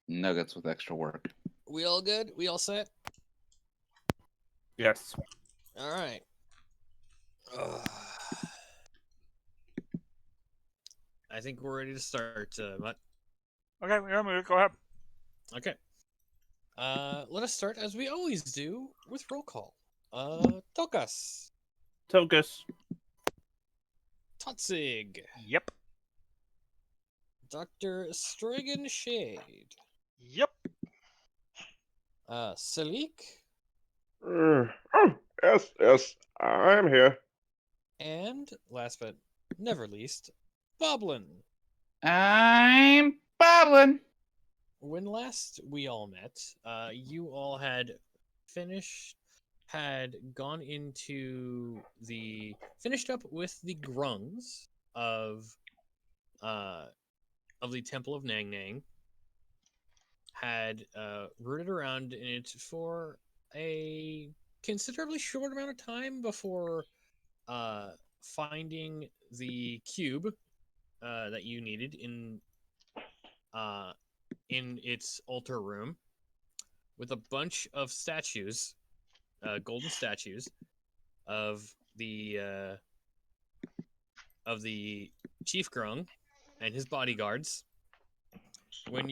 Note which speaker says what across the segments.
Speaker 1: nuggets with extra work.
Speaker 2: We all good? We all set?
Speaker 3: Yes.
Speaker 2: All right. I think we're ready to start, Mutt.
Speaker 3: Okay, yeah, go ahead.
Speaker 2: Okay. Let us start as we always do with roll call. Tokas,
Speaker 3: Tokus.
Speaker 2: Totzig,
Speaker 4: Yep.
Speaker 2: Dr. Strigan Shade,
Speaker 4: Yep.
Speaker 2: Salik,
Speaker 5: Oh, yes, I'm here.
Speaker 2: and last but never least, Boblin.
Speaker 1: I'm bobbling.
Speaker 2: When last we all met, you all had gone into finished up with the grungs of the Temple of Nang Nang, had rooted around in it for a considerably short amount of time before finding the cube that you needed in its altar room with a bunch of statues, golden statues of the chief grung and his bodyguards. When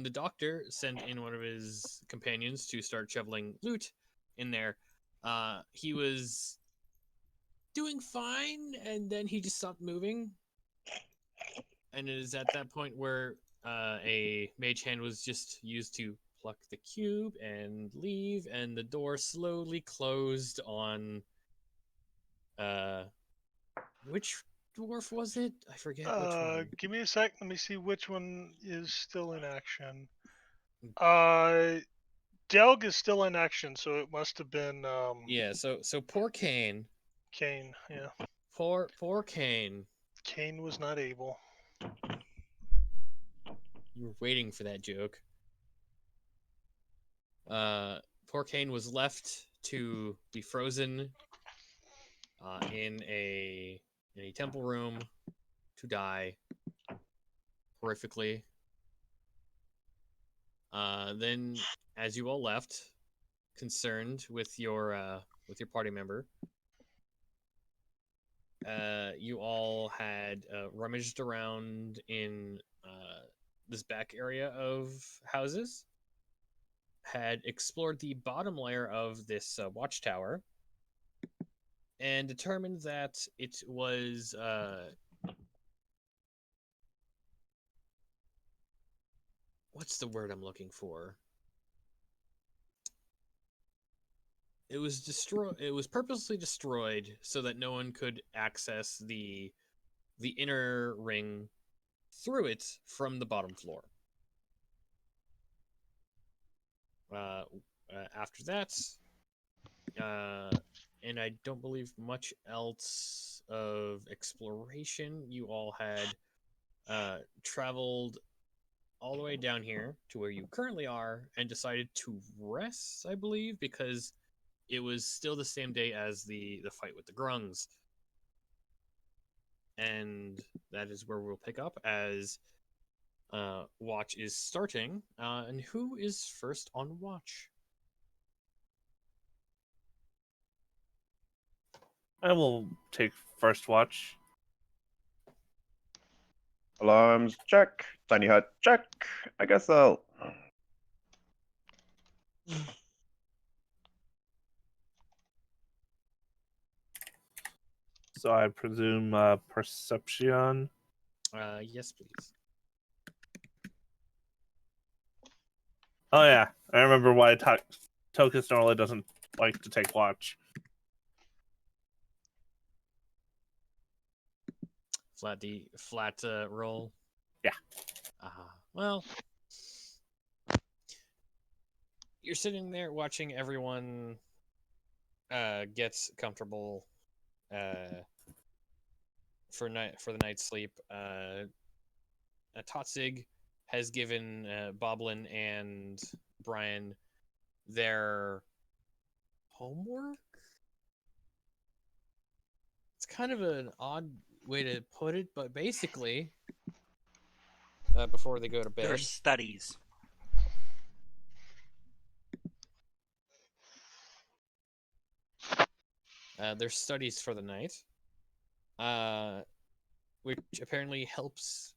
Speaker 2: the doctor sent in one of his companions to start shoveling loot in there, he was doing fine, and then he just stopped moving. And it is at that point where a mage hand was just used to pluck the cube and leave, and the door slowly closed on which dwarf was it? I forget which one.
Speaker 4: Give me a sec. Let me see which one is still in action. Delg is still in action, so it must have been
Speaker 2: Yeah, so poor Kane.
Speaker 4: Kane. Yeah,
Speaker 2: Poor Kane.
Speaker 4: Kane was not able.
Speaker 2: You were waiting for that joke. Poor Kane was left to be frozen in a temple room to die horrifically. Then, as you all left, concerned with your party member, you all had rummaged around in this back area of houses, had explored the bottom layer of this watchtower, and determined that it was what's the word I'm looking for? It was destroyed. It was purposely destroyed so that no one could access the inner ring through it from the bottom floor. After that, and I don't believe much else of exploration. You all had traveled all the way down here to where you currently are and decided to rest, I believe, because it was still the same day as the fight with the grungs. And that is where we'll pick up as watch is starting. And who is first on watch?
Speaker 3: I will take first watch.
Speaker 5: Alarms check. Tiny hut check. I guess I'll.
Speaker 3: So I presume perception.
Speaker 2: Yes, please.
Speaker 3: Oh yeah, I remember why Tokus normally doesn't like to take watch.
Speaker 2: Flat roll.
Speaker 3: Yeah.
Speaker 2: Well, you're sitting there watching everyone gets comfortable for the night's sleep. Totzig has given Boblin and Brian their homework. It's kind of an odd way to put it, but basically, before they go to
Speaker 6: Their
Speaker 2: bed.
Speaker 6: studies.
Speaker 2: Their studies for the night, which apparently helps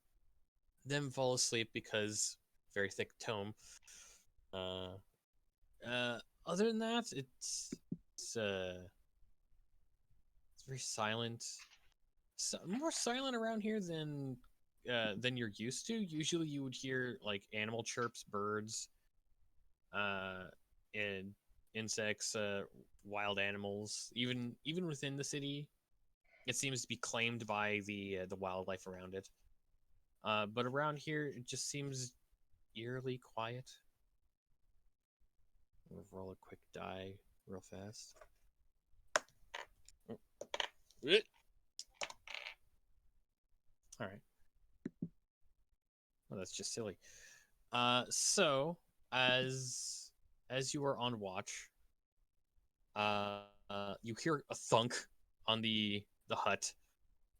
Speaker 2: them fall asleep because very thick tome. Other than that, it's very silent. More silent around here than you're used to. Usually, you would hear like animal chirps, birds, and insects, wild animals. Even within the city, it seems to be claimed by the wildlife around it. But around here, it just seems eerily quiet. We'll roll a quick die real fast. All right. Well, that's just silly. So as you are on watch, you hear a thunk on the hut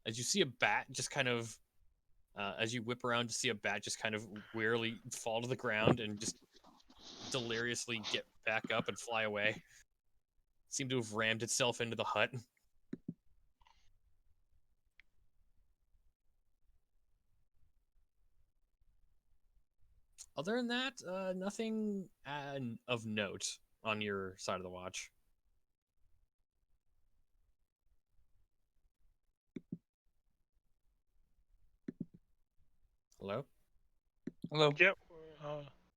Speaker 2: as you see a bat just kind of as you whip around to see a bat just kind of wearily fall to the ground and just deliriously get back up and fly away. It seemed to have rammed itself into the hut. Other than that, nothing of note on your side of the watch. Hello?
Speaker 1: Hello.
Speaker 4: Yep.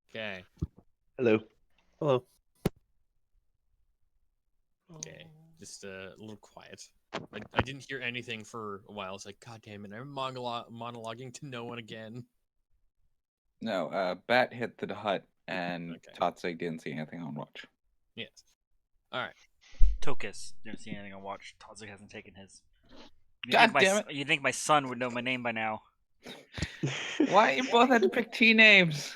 Speaker 2: Okay.
Speaker 5: Hello.
Speaker 3: Hello.
Speaker 2: Okay. Just a little quiet. I didn't hear anything for a while. It's like, God damn it, I'm monologuing to no one again.
Speaker 1: No, Bat hit the hut, and
Speaker 2: Okay.
Speaker 1: Totsig didn't see anything on watch.
Speaker 2: Yes. Alright.
Speaker 6: Tokus. Didn't see anything on watch. Todzik hasn't taken his.
Speaker 1: God damn it!
Speaker 6: You think my son would know my name by now?
Speaker 1: Why you both had to pick T names?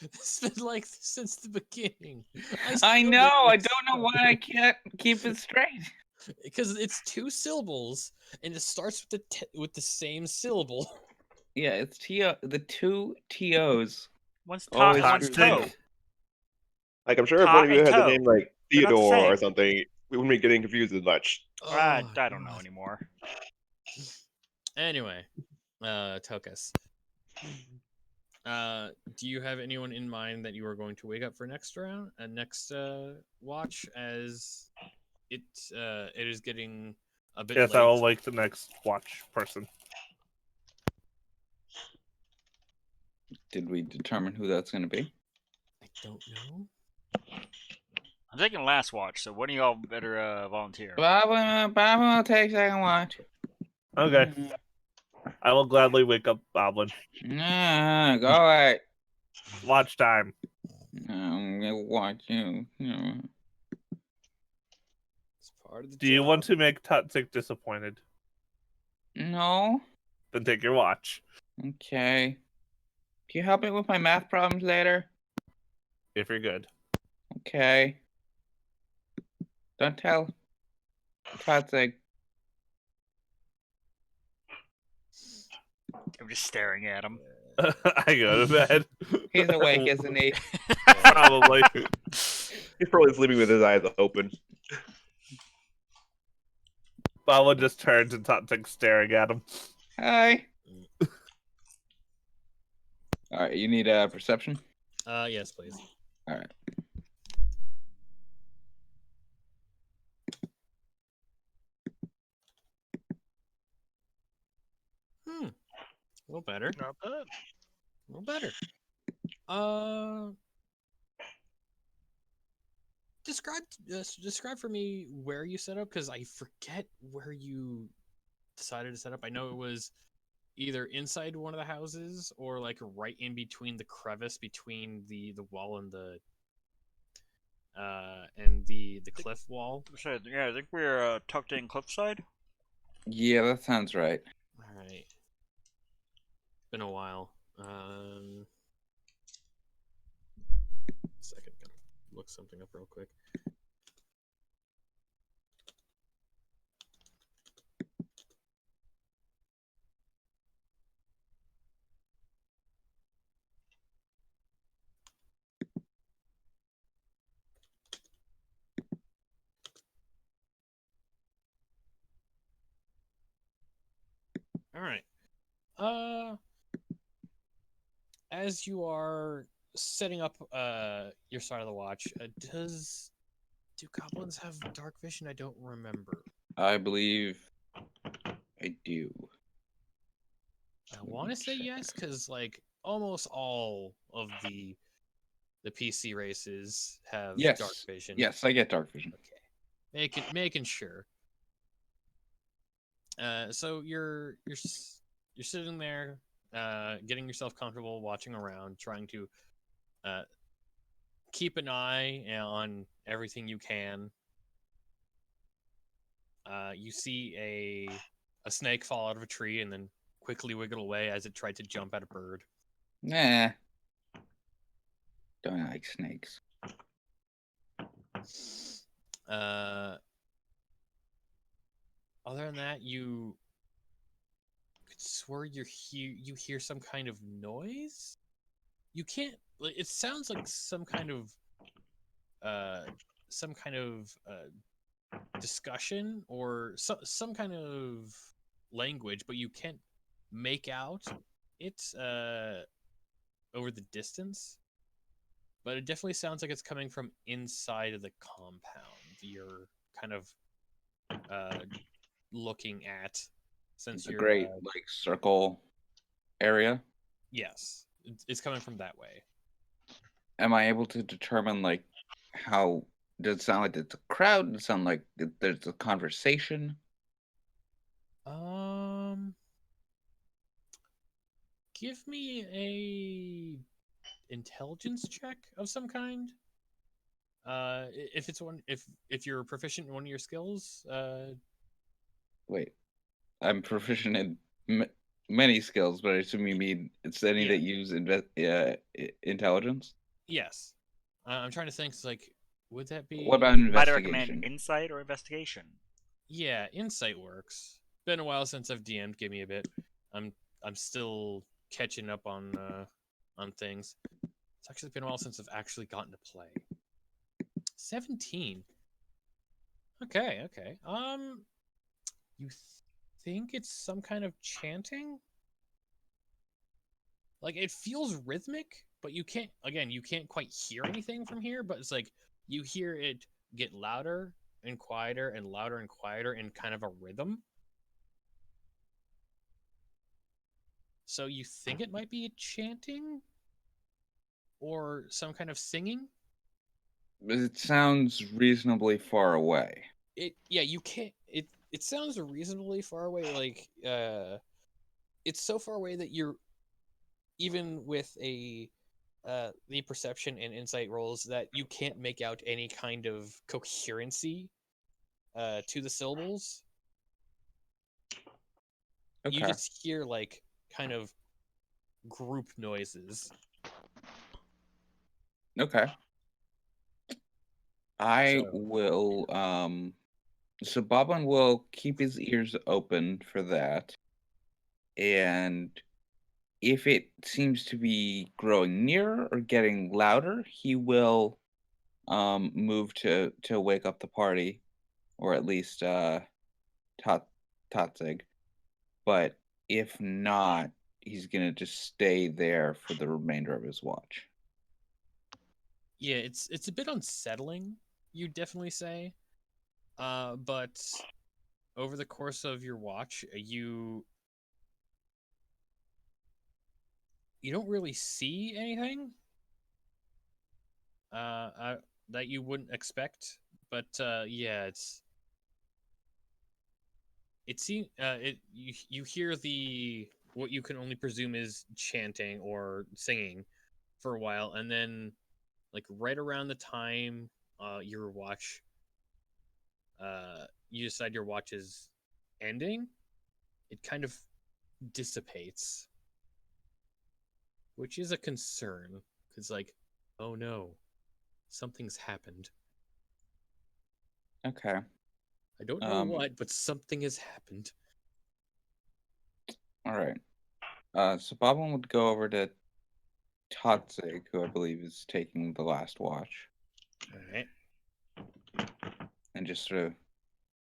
Speaker 2: It's been like this since the beginning.
Speaker 1: I
Speaker 2: still
Speaker 1: know.
Speaker 2: do
Speaker 1: I
Speaker 2: this.
Speaker 1: don't know why I can't keep it straight.
Speaker 2: Because it's 2 syllables and it starts with with the same syllable.
Speaker 1: Yeah, it's the 2 TOs.
Speaker 6: One's
Speaker 1: Always
Speaker 6: ta and one's
Speaker 3: screws
Speaker 6: toe.
Speaker 3: me.
Speaker 5: Like, I'm sure if
Speaker 6: Ta
Speaker 5: one of you
Speaker 6: and
Speaker 5: had the
Speaker 6: toe.
Speaker 5: name like
Speaker 6: They're not the
Speaker 5: Theodore or
Speaker 6: same.
Speaker 5: something, we wouldn't be getting confused as much.
Speaker 6: I
Speaker 2: Oh,
Speaker 6: don't know
Speaker 2: God.
Speaker 6: anymore.
Speaker 2: Anyway, Tokus. Do you have anyone in mind that you are going to wake up for next round, next watch, as it is getting a bit
Speaker 3: Yes,
Speaker 2: late?
Speaker 3: I will wake the next watch person.
Speaker 1: Did we determine who that's going to be?
Speaker 2: I don't know.
Speaker 6: I'm taking last watch, so one of y'all better volunteer.
Speaker 1: Bob will take second watch.
Speaker 3: Okay. I will gladly wake up Boblin.
Speaker 1: Go away.
Speaker 3: Watch time.
Speaker 1: I'm gonna watch you.
Speaker 2: It's part of the
Speaker 3: Do you
Speaker 2: job.
Speaker 3: want to make Tutzik disappointed?
Speaker 1: No.
Speaker 3: Then take your watch.
Speaker 1: Okay. Can you help me with my math problems later?
Speaker 3: If you're good.
Speaker 1: Okay. Don't tell Totsig.
Speaker 6: I'm just staring at him.
Speaker 3: I go to bed.
Speaker 1: He's awake, isn't he?
Speaker 3: Probably.
Speaker 5: He's probably sleeping with his eyes open.
Speaker 3: Boblin just turns and Tutzik staring at him.
Speaker 1: Hi. All right, you need a perception?
Speaker 2: Yes, please.
Speaker 1: All right.
Speaker 2: A little better.
Speaker 4: Not bad.
Speaker 2: A little better. Describe for me where you set up, because I forget where you decided to set up. I know it was either inside one of the houses or like right in between the crevice between the wall and the cliff wall.
Speaker 6: So, yeah, I think we're tucked in cliffside.
Speaker 1: Yeah, that sounds right.
Speaker 2: All right. Been a while. Second, gotta look something up real quick. All right. As you are setting up your side of the watch, do goblins have dark vision? I don't remember.
Speaker 1: I believe I do.
Speaker 2: I want to say yes, because like almost all of the PC races have dark
Speaker 1: Yes.
Speaker 2: vision.
Speaker 1: Yes, I get dark vision.
Speaker 2: Okay, making sure. So you're sitting there, getting yourself comfortable, watching around, trying to keep an eye on everything you can. You see a snake fall out of a tree and then quickly wiggle away as it tried to jump at a bird.
Speaker 1: Nah. Don't like snakes.
Speaker 2: Other than that, you could swear you hear some kind of noise. You can't. It sounds like some kind of discussion or some kind of language, but you can't make out it over the distance. But it definitely sounds like it's coming from inside of the compound you're kind of looking at, since
Speaker 1: It's a
Speaker 2: you're
Speaker 1: great like circle area.
Speaker 2: yes, it's coming from that way.
Speaker 1: Am I able to determine like how does it sound like it's a crowd? Does it sound like there's a conversation?
Speaker 2: Give me a intelligence check of some kind. If it's one, if you're proficient in one of your skills,
Speaker 1: Wait, I'm proficient in many skills, but I assume you mean it's any
Speaker 2: Yeah.
Speaker 1: that use intelligence.
Speaker 2: yes. I'm trying to think. It's like, would that be?
Speaker 1: What about
Speaker 6: I'd recommend
Speaker 1: investigation?
Speaker 6: insight or investigation.
Speaker 2: Yeah, insight works. Been a while since I've DM'd. Give me a bit. I'm still catching up on things. It's actually been a while since I've actually gotten to play. 17. Okay. You think it's some kind of chanting? Like it feels rhythmic, but you can't. Again, you can't quite hear anything from here. But it's like you hear it get louder and quieter and louder and quieter in kind of a rhythm. So you think it might be chanting or some kind of singing?
Speaker 1: It sounds reasonably far away.
Speaker 2: You can't. It sounds reasonably far away. Like it's so far away that you're, even with the perception and insight rolls, that you can't make out any kind of coherency to the syllables. You
Speaker 1: Okay.
Speaker 2: just hear like kind of group noises.
Speaker 1: Okay. I
Speaker 2: So-
Speaker 1: will so Boblin will keep his ears open for that. And if it seems to be growing nearer or getting louder, he will move to wake up the party, or at least Tot Totzig. But if not, he's gonna just stay there for the remainder of his watch.
Speaker 2: Yeah, it's a bit unsettling, you definitely say. But over the course of your watch, you don't really see anything that you wouldn't expect. But yeah, you hear the what you can only presume is chanting or singing for a while, and then like right around the time your watch you decide your watch is ending, it kind of dissipates, which is a concern because like, oh no, something's happened.
Speaker 1: Okay.
Speaker 2: I don't know what, but something has happened.
Speaker 1: All right. So Boblin would go over to Totzig, who I believe is taking the last watch,
Speaker 2: All right.
Speaker 1: and just sort of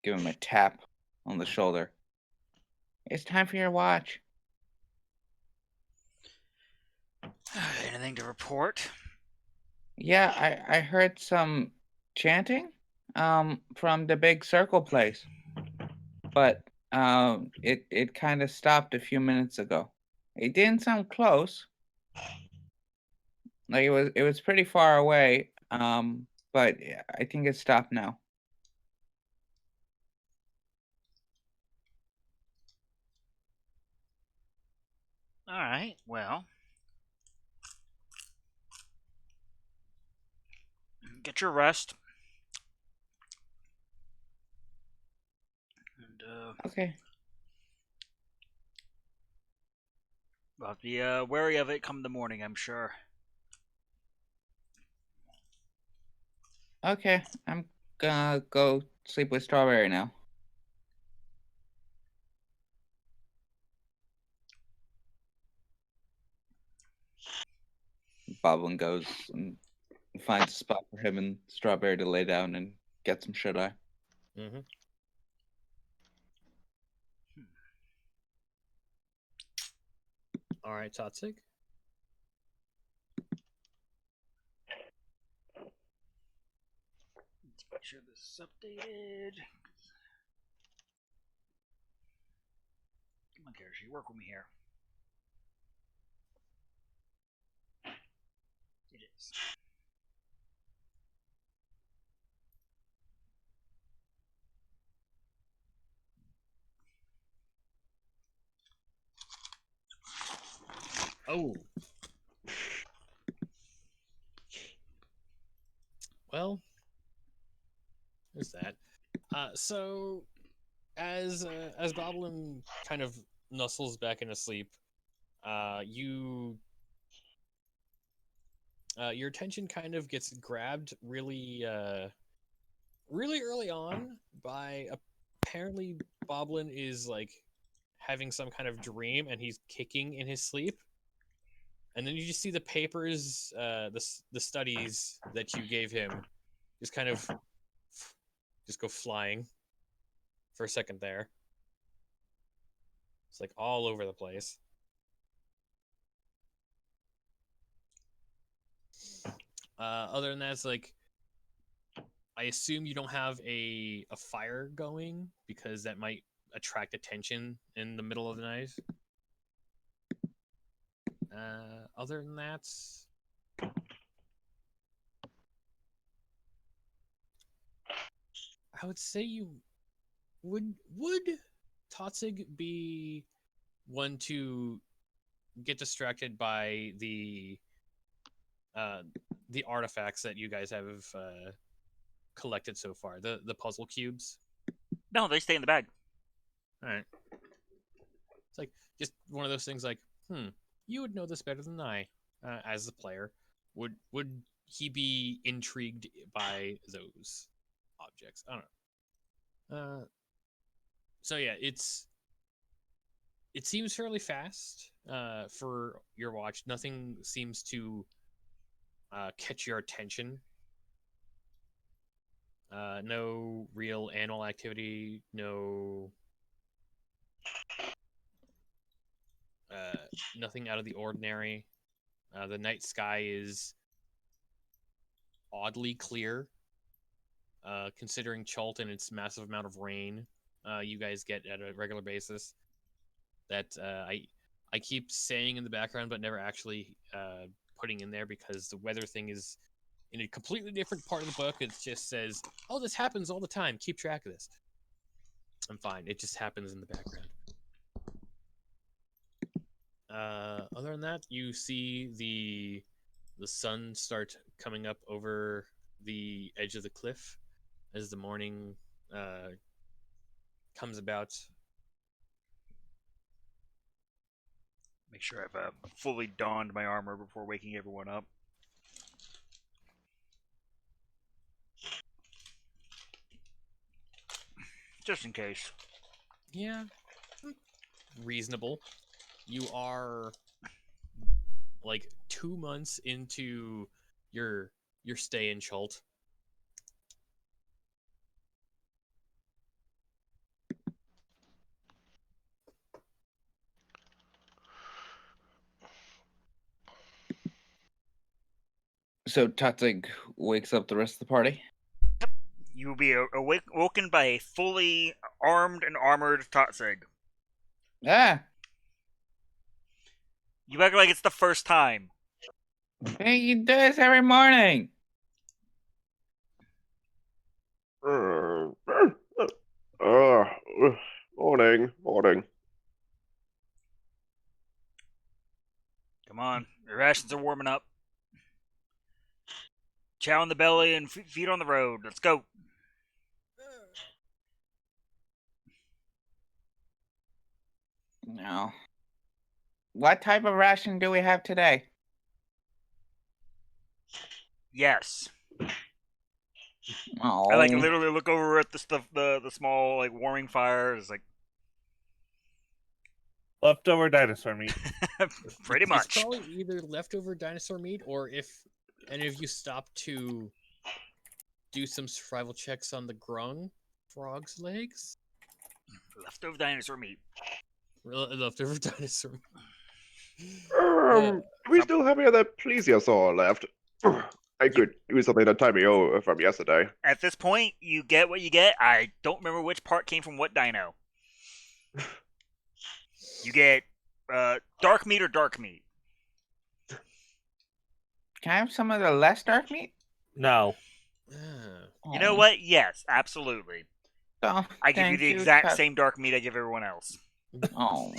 Speaker 1: give him a tap on the shoulder. It's time for your watch.
Speaker 6: Anything to report?
Speaker 1: Yeah, I heard some chanting from the big circle place, but it kind of stopped a few minutes ago. It didn't sound close. Like it was pretty far away. But yeah, I think it stopped now.
Speaker 6: All right. Well, get your rest. And
Speaker 1: Okay.
Speaker 6: well, be wary of it come the morning, I'm sure.
Speaker 1: Okay. I'm gonna go sleep with Strawberry now. Boblin goes and finds a spot for him and Strawberry to lay down and get some shut eye.
Speaker 2: Mm-hmm. All right, Toxic.
Speaker 6: Let's make sure this is updated. Come on, Karashi, work with me here. It is.
Speaker 2: Oh. Well, there's that. So as Goblin kind of nuzzles back into sleep, you your attention kind of gets grabbed really early on by apparently Boblin is like having some kind of dream and he's kicking in his sleep. And then you just see the papers, the studies that you gave him, just kind of just go flying for a second there. It's like all over the place. Other than that, it's like I assume you don't have a fire going because that might attract attention in the middle of the night. Other than that, I would say you would Totzig be one to get distracted by the artifacts that you guys have collected so far, the puzzle cubes.
Speaker 6: No, they stay in the bag.
Speaker 2: All right, it's like just one of those things. Like, you would know this better than I, as the player. Would he be intrigued by those objects? I don't know. So yeah, it seems fairly fast for your watch. Nothing seems to catch your attention. No real animal activity. No. Nothing out of the ordinary. The night sky is oddly clear, considering Chult and its massive amount of rain you guys get at a regular basis. That I keep saying in the background, but never actually putting in there because the weather thing is in a completely different part of the book. It just says, "Oh, this happens all the time. Keep track of this." I'm fine. It just happens in the background. Other than that, you see the sun start coming up over the edge of the cliff as the morning comes about.
Speaker 6: Make sure I've fully donned my armor before waking everyone up. Just in case.
Speaker 2: Yeah, reasonable. You are like 2 months into your stay in Chult.
Speaker 1: So Tatsig wakes up the rest of the party.
Speaker 6: You will be awoken by a fully armed and armored Totsig.
Speaker 1: Ah,
Speaker 6: You act like it's the first time.
Speaker 1: hey, you do this every morning.
Speaker 5: Morning, morning.
Speaker 6: Come on, your rations are warming up. Chow in the belly and feet on the road. Let's go.
Speaker 1: No. What type of ration do we have today?
Speaker 6: Yes.
Speaker 1: Oh,
Speaker 6: I literally look over at the stuff, the small like warming fire. It's like
Speaker 3: Leftover dinosaur meat.
Speaker 6: pretty
Speaker 2: It's
Speaker 6: much.
Speaker 2: probably either leftover dinosaur meat, or if any of you stop to do some survival checks on the grung frog's legs.
Speaker 6: Leftover dinosaur meat.
Speaker 2: Leftover dinosaur meat.
Speaker 5: Do we still have any of that plesiosaur left? I could do something to tide me over from yesterday.
Speaker 6: At this point, you get what you get. I don't remember which part came from what dino. You get dark meat or dark meat.
Speaker 1: can I have some of the less dark meat?
Speaker 3: No.
Speaker 2: Ah.
Speaker 6: You know what? Yes, absolutely.
Speaker 1: Oh,
Speaker 6: I give you
Speaker 1: thank
Speaker 6: the exact
Speaker 1: Tat-
Speaker 6: same dark meat I give everyone else.
Speaker 1: Oh.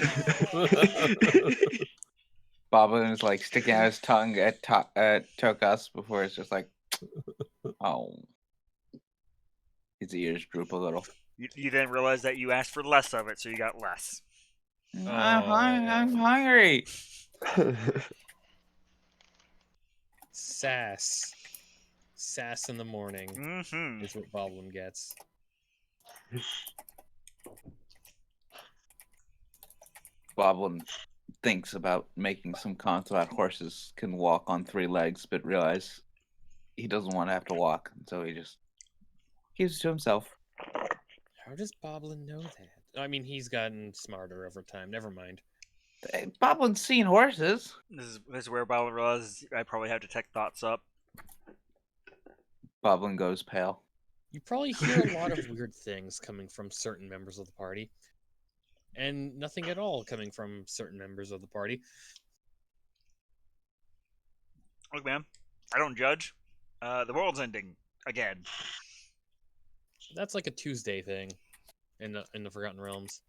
Speaker 1: Bobbin is like sticking out his tongue at Tokas before it's just like, oh. His ears droop a little.
Speaker 6: You then realize that you asked for less of it, so you got less.
Speaker 1: I'm hungry.
Speaker 2: Sass. Sass in the morning
Speaker 6: Mm-hmm.
Speaker 2: is what Boblin gets.
Speaker 1: Boblin thinks about making some comments about horses can walk on 3 legs, but realize he doesn't want to have to walk, so he just keeps it to himself.
Speaker 2: How does Boblin know that? I mean, he's gotten smarter over time. Never mind.
Speaker 1: Boblin's seen horses.
Speaker 6: This is where Bob realizes I probably have detect thoughts up.
Speaker 1: Boblin goes pale.
Speaker 2: You probably hear a lot of weird things coming from certain members of the party, and nothing at all coming from certain members of the party.
Speaker 6: Look, man, I don't judge. The world's ending again.
Speaker 2: That's like a Tuesday thing in the Forgotten Realms.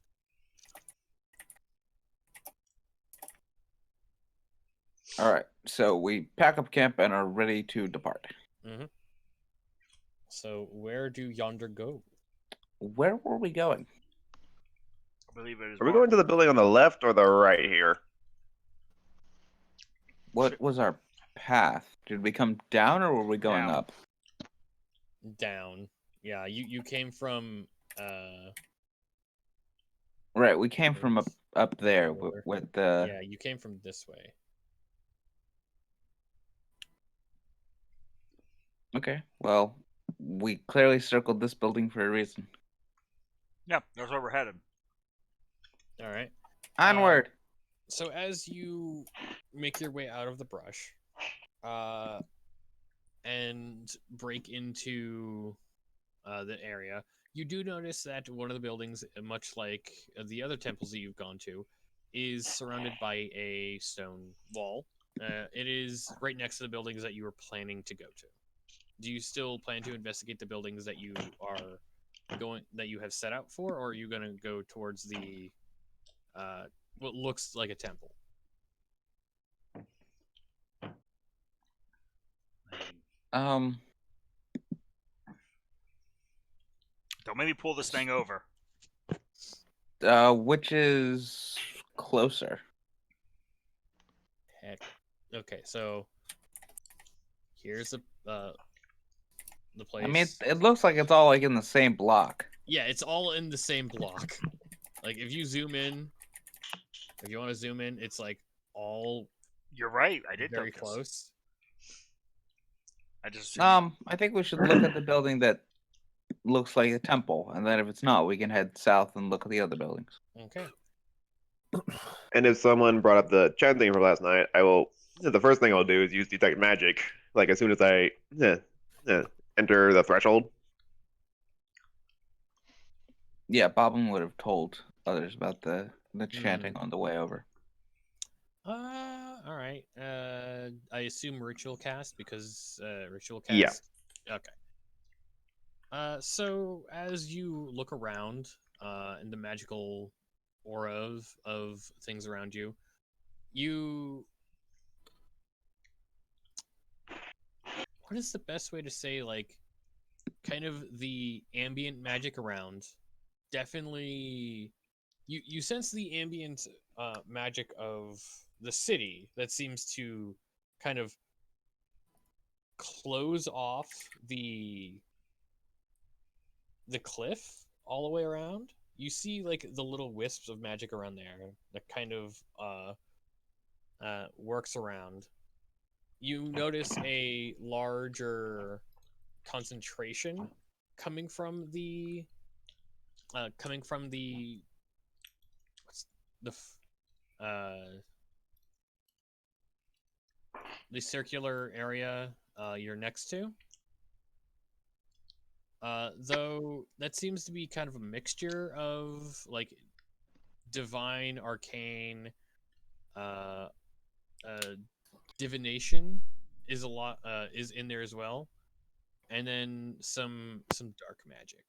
Speaker 1: All right, so we pack up camp and are ready to depart.
Speaker 2: Mm-hmm. So where do yonder go?
Speaker 1: Where were we going?
Speaker 6: I believe it is.
Speaker 5: Are we going to the building on the left or the right here?
Speaker 1: What was our path? Did we come down or were we going
Speaker 6: Down.
Speaker 1: up?
Speaker 2: Down. Yeah, you came from
Speaker 1: Right, we came from up there
Speaker 2: Over.
Speaker 1: with the.
Speaker 2: yeah, you came from this way.
Speaker 1: Okay, well, we clearly circled this building for a reason.
Speaker 6: Yeah, that's where we're headed.
Speaker 2: All right.
Speaker 1: Onward.
Speaker 2: So as you make your way out of the brush, and break into the area, you do notice that one of the buildings, much like the other temples that you've gone to, is surrounded by a stone wall. It is right next to the buildings that you were planning to go to. Do you still plan to investigate the buildings that you have set out for, or are you going to go towards the what looks like a temple?
Speaker 1: Um,
Speaker 6: Don't maybe pull this thing over.
Speaker 1: which is closer?
Speaker 2: Heck. Okay, so here's the place.
Speaker 1: I mean, it looks like it's all like in the same block.
Speaker 2: Yeah, it's all in the same block. Like if you zoom in, if you want to zoom in, it's like all
Speaker 6: You're right. I did
Speaker 2: very
Speaker 6: focus.
Speaker 2: close.
Speaker 6: I just assumed
Speaker 1: I think we should look at the building that looks like a temple, and then if it's not, we can head south and look at the other buildings.
Speaker 2: Okay.
Speaker 5: And if someone brought up the chanting from last night, I will. The first thing I'll do is use detect magic Like as soon as I enter the threshold.
Speaker 1: Yeah, Bobbin would have told others about the chanting
Speaker 2: Hmm.
Speaker 1: on the way over.
Speaker 2: All right. I assume ritual cast because ritual
Speaker 5: Yeah.
Speaker 2: cast. Okay. So as you look around, in the magical aura of things around you, you what is the best way to say, like, kind of the ambient magic around? Definitely, you sense the ambient magic of the city that seems to kind of close off the cliff all the way around. You see like the little wisps of magic around there that kind of works around. You notice a larger concentration coming from the what's the the circular area you're next to. Though that seems to be kind of a mixture of like divine, arcane, uh, divination is a lot is in there as well, and then some dark magic.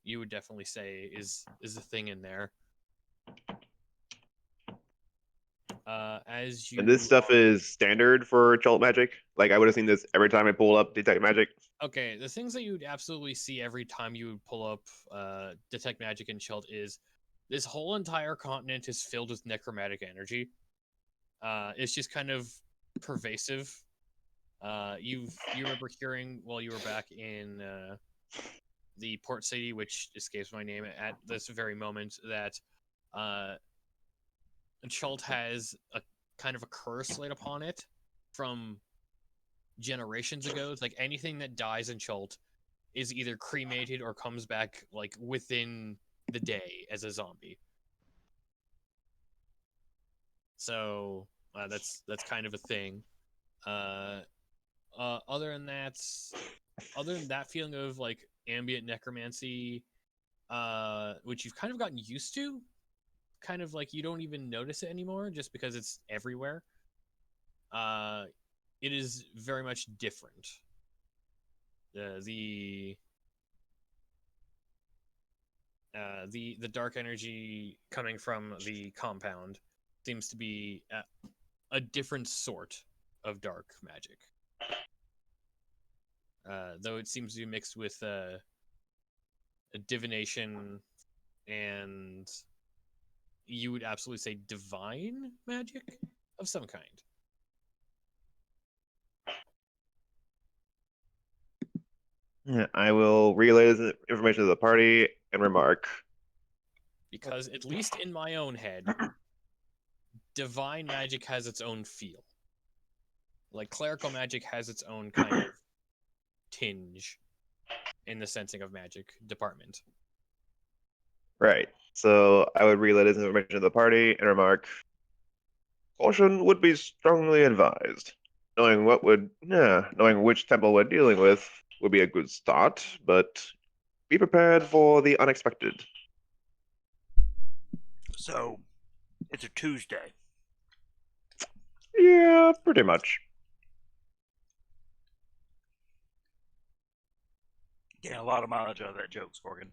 Speaker 2: You would definitely say is a thing in there. As
Speaker 5: And this
Speaker 2: you
Speaker 5: stuff is standard for Chult magic. Like I would have seen this every time I pull up detect magic.
Speaker 2: Okay, the things that you would absolutely see every time you would pull up detect magic in Chult is this whole entire continent is filled with necromantic energy. It's just kind of pervasive. You remember hearing while you were back in the port city, which escapes my name at this very moment, that uh, Chult has a kind of a curse laid upon it from generations ago. It's like anything that dies in Chult is either cremated or comes back like within the day as a zombie. So that's kind of a thing. Uh, other than that, other than that feeling of like ambient necromancy, which you've kind of gotten used to, kind of like you don't even notice it anymore just because it's everywhere. Uh, it is very much different. The the dark energy coming from the compound seems to be a different sort of dark magic. Though it seems to be mixed with a divination and you would absolutely say divine magic of some kind.
Speaker 5: Yeah, I will relay this information to the party and remark.
Speaker 2: Because at least in my own head, divine magic has its own feel. Like clerical magic has its own kind of tinge in the sensing of magic department.
Speaker 5: Right. So I would relay this information to the party and remark, caution would be strongly advised. Knowing which temple we're dealing with would be a good start, but be prepared for the unexpected.
Speaker 6: So, it's a Tuesday.
Speaker 5: Yeah, pretty much.
Speaker 6: Getting a lot of mileage out of that joke, Scorgan.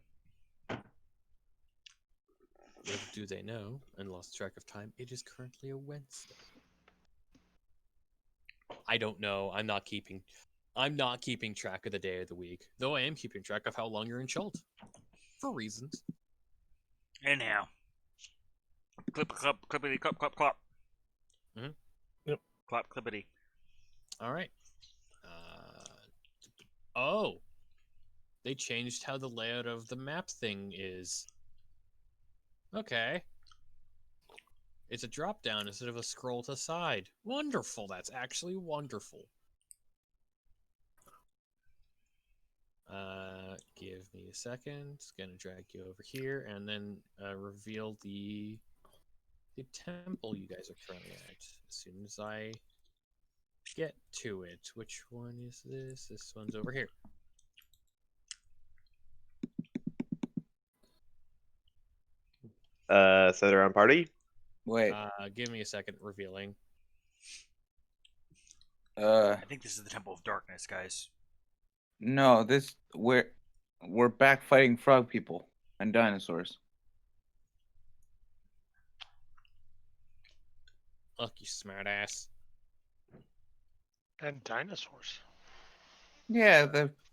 Speaker 2: Little do they know, and lost track of time, it is currently a Wednesday. I don't know. I'm not keeping track of the day of the week, though I am keeping track of how long you're in Chult. For reasons.
Speaker 6: Anyhow. Clippity, clop, clop, clop.
Speaker 2: Mhm.
Speaker 3: Yep.
Speaker 6: Clop, clippity.
Speaker 2: All right. Oh, they changed how the layout of the map thing is. Okay. It's a drop down instead of a scroll to side. Wonderful. That's actually wonderful. Give me a second. It's gonna drag you over here and then reveal the temple you guys are currently at. As soon as I get to it. Which one is this? This one's over here.
Speaker 5: Center on party.
Speaker 1: Wait.
Speaker 2: Give me a second. Revealing.
Speaker 1: Uh,
Speaker 6: I think this is the Temple of Darkness, guys.
Speaker 1: no. We're back fighting frog people and dinosaurs.
Speaker 2: Look, you smartass.
Speaker 4: And dinosaurs.
Speaker 1: Yeah,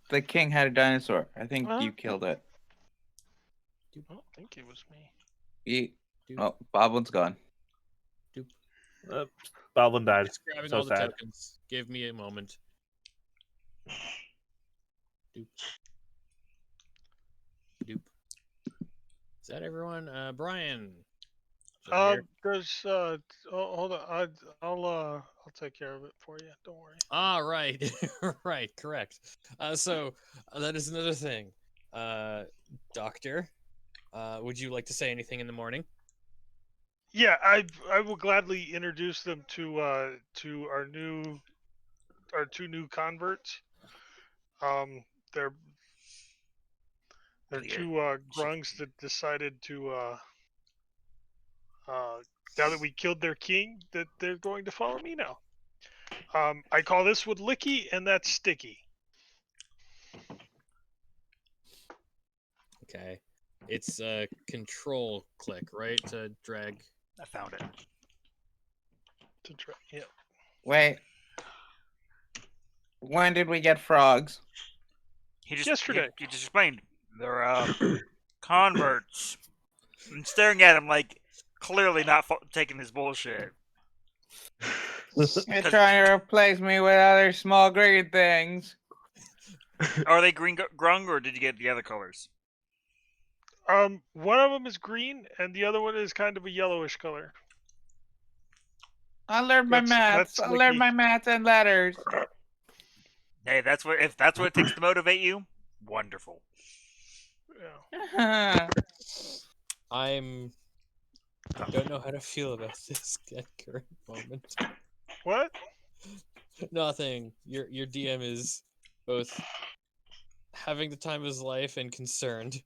Speaker 1: the king had a dinosaur. I think
Speaker 4: Huh?
Speaker 1: you killed it.
Speaker 4: I don't think it was me.
Speaker 1: Oh, Boblin's gone.
Speaker 3: Goblin died.
Speaker 2: Just grabbing
Speaker 3: So
Speaker 2: all the
Speaker 3: sad.
Speaker 2: tokens. Give me a moment. Doop. Doop. Is that everyone? Brian. Is that here?
Speaker 4: There's hold on. I'll take care of it for you. Don't worry.
Speaker 2: Ah, right. Right, correct. So that is another thing. Doctor, would you like to say anything in the morning?
Speaker 4: Yeah, I will gladly introduce them to our two new converts. They're
Speaker 6: Yeah.
Speaker 4: two grungs that decided to now that we killed their king, that they're going to follow me now. I call this one Licky, and that's Sticky.
Speaker 2: Okay. It's a control click, right? To drag.
Speaker 6: I found it.
Speaker 4: Yeah.
Speaker 1: Wait. When did we get frogs?
Speaker 4: Yesterday.
Speaker 6: He just explained. They're converts. I'm staring at him like clearly not taking his bullshit.
Speaker 1: You're trying to replace me with other small green things.
Speaker 6: Are they green grung or did you get the other colors?
Speaker 4: One of them is green, and the other one is kind of a yellowish color.
Speaker 1: I learned my maths.
Speaker 4: That's
Speaker 1: I learned
Speaker 4: Licky.
Speaker 1: my maths and letters.
Speaker 6: Hey, if that's what it takes to motivate you, wonderful.
Speaker 4: Yeah.
Speaker 2: I don't know how to feel about this at current moment.
Speaker 4: What?
Speaker 2: Nothing. Your DM is both having the time of his life and concerned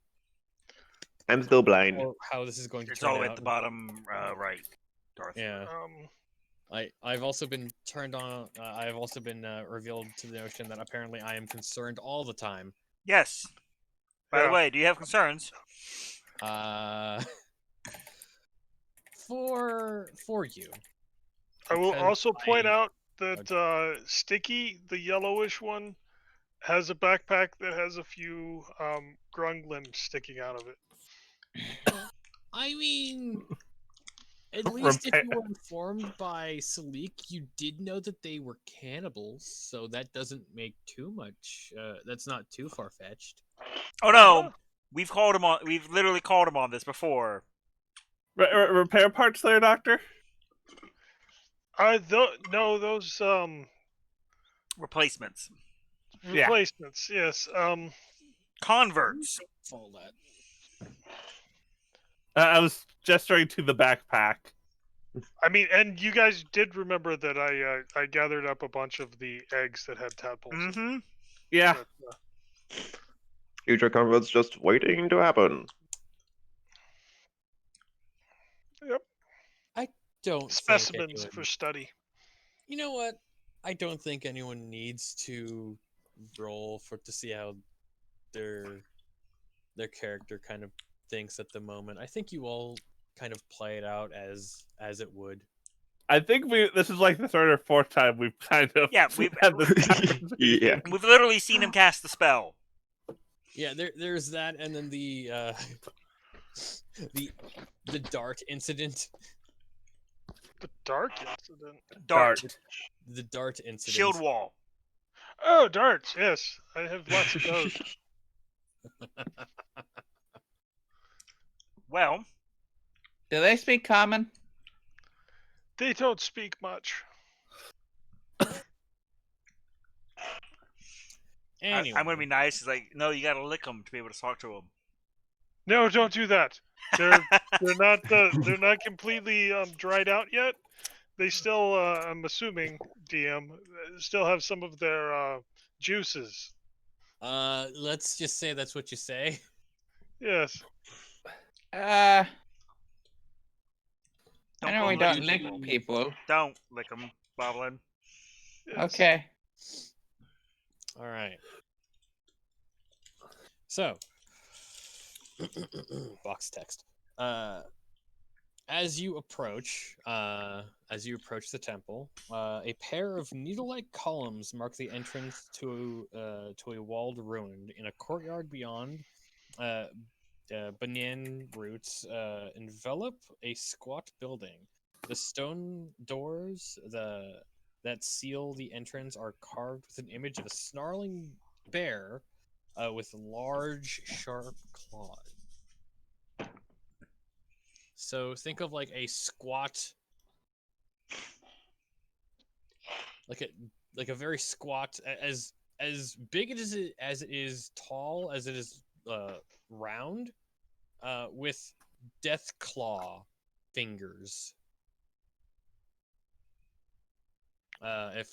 Speaker 5: I'm still blind.
Speaker 2: for how this is going to
Speaker 6: It's
Speaker 2: turn
Speaker 6: all the way
Speaker 2: out.
Speaker 6: at the bottom right, Darth.
Speaker 2: Yeah. I've also been turned on. I've also been revealed to the notion that apparently I am concerned all the time.
Speaker 6: Yes. By the
Speaker 4: Yeah.
Speaker 6: way, do you have concerns?
Speaker 2: For you.
Speaker 4: I will
Speaker 2: Because
Speaker 4: also point
Speaker 2: I-
Speaker 4: out that Sticky, the yellowish one, has a backpack that has a few grung limbs sticking out of it.
Speaker 2: I mean, at least if
Speaker 3: Repair-
Speaker 2: you were informed by Salik, you did know that they were cannibals, so that doesn't make too much. That's not too far fetched.
Speaker 6: Oh no, we've called him on. We've literally called him on this before.
Speaker 3: Repair parts there, Doctor?
Speaker 4: No, those
Speaker 6: Replacements,
Speaker 3: Yeah.
Speaker 4: replacements. Yes.
Speaker 6: converts.
Speaker 2: Follow that.
Speaker 3: I was gesturing to the backpack.
Speaker 4: I mean, and you guys did remember that I gathered up a bunch of the eggs that had tadpoles. in them.
Speaker 6: Mm-hmm.
Speaker 3: Yeah.
Speaker 4: But,
Speaker 5: Future converts just waiting to happen.
Speaker 2: Don't
Speaker 4: specimens
Speaker 2: think anyone,
Speaker 4: for study.
Speaker 2: You know what? I don't think anyone needs to roll to see how their character kind of thinks at the moment. I think you all kind of play it out as it would.
Speaker 3: I think this is like the third or fourth time we've kind of
Speaker 6: we've
Speaker 3: had this conversation.
Speaker 5: Yeah.
Speaker 6: We've literally seen him cast the spell.
Speaker 2: Yeah, there's that, and then the dart incident.
Speaker 4: The dark incident.
Speaker 6: Dart.
Speaker 2: The dart incident.
Speaker 6: Shield wall.
Speaker 4: Oh, darts. Yes, I have lots of those.
Speaker 6: Well,
Speaker 1: Do they speak common?
Speaker 4: They don't speak much.
Speaker 2: Anyway,
Speaker 6: I'm gonna be nice. It's like, no, you gotta lick him to be able to talk to him.
Speaker 4: No, don't do that. They're not completely dried out yet. they still, I'm assuming, DM, still have some of their juices.
Speaker 2: Let's just say that's what you say.
Speaker 4: Yes.
Speaker 1: I
Speaker 6: Don't
Speaker 1: know
Speaker 6: go
Speaker 1: we
Speaker 6: lick
Speaker 1: don't lick
Speaker 6: people.
Speaker 1: people.
Speaker 6: Don't lick them, Boblin.
Speaker 4: Yes.
Speaker 1: Okay.
Speaker 2: All right. So, box text. As you approach the temple, a pair of needle-like columns mark the entrance to a walled ruin. In a courtyard beyond, banyan roots envelop a squat building. The stone doors that seal the entrance are carved with an image of a snarling bear with large, sharp claws. So think of like a squat, like a very squat, as big as it is tall, as it is round, with death claw fingers. If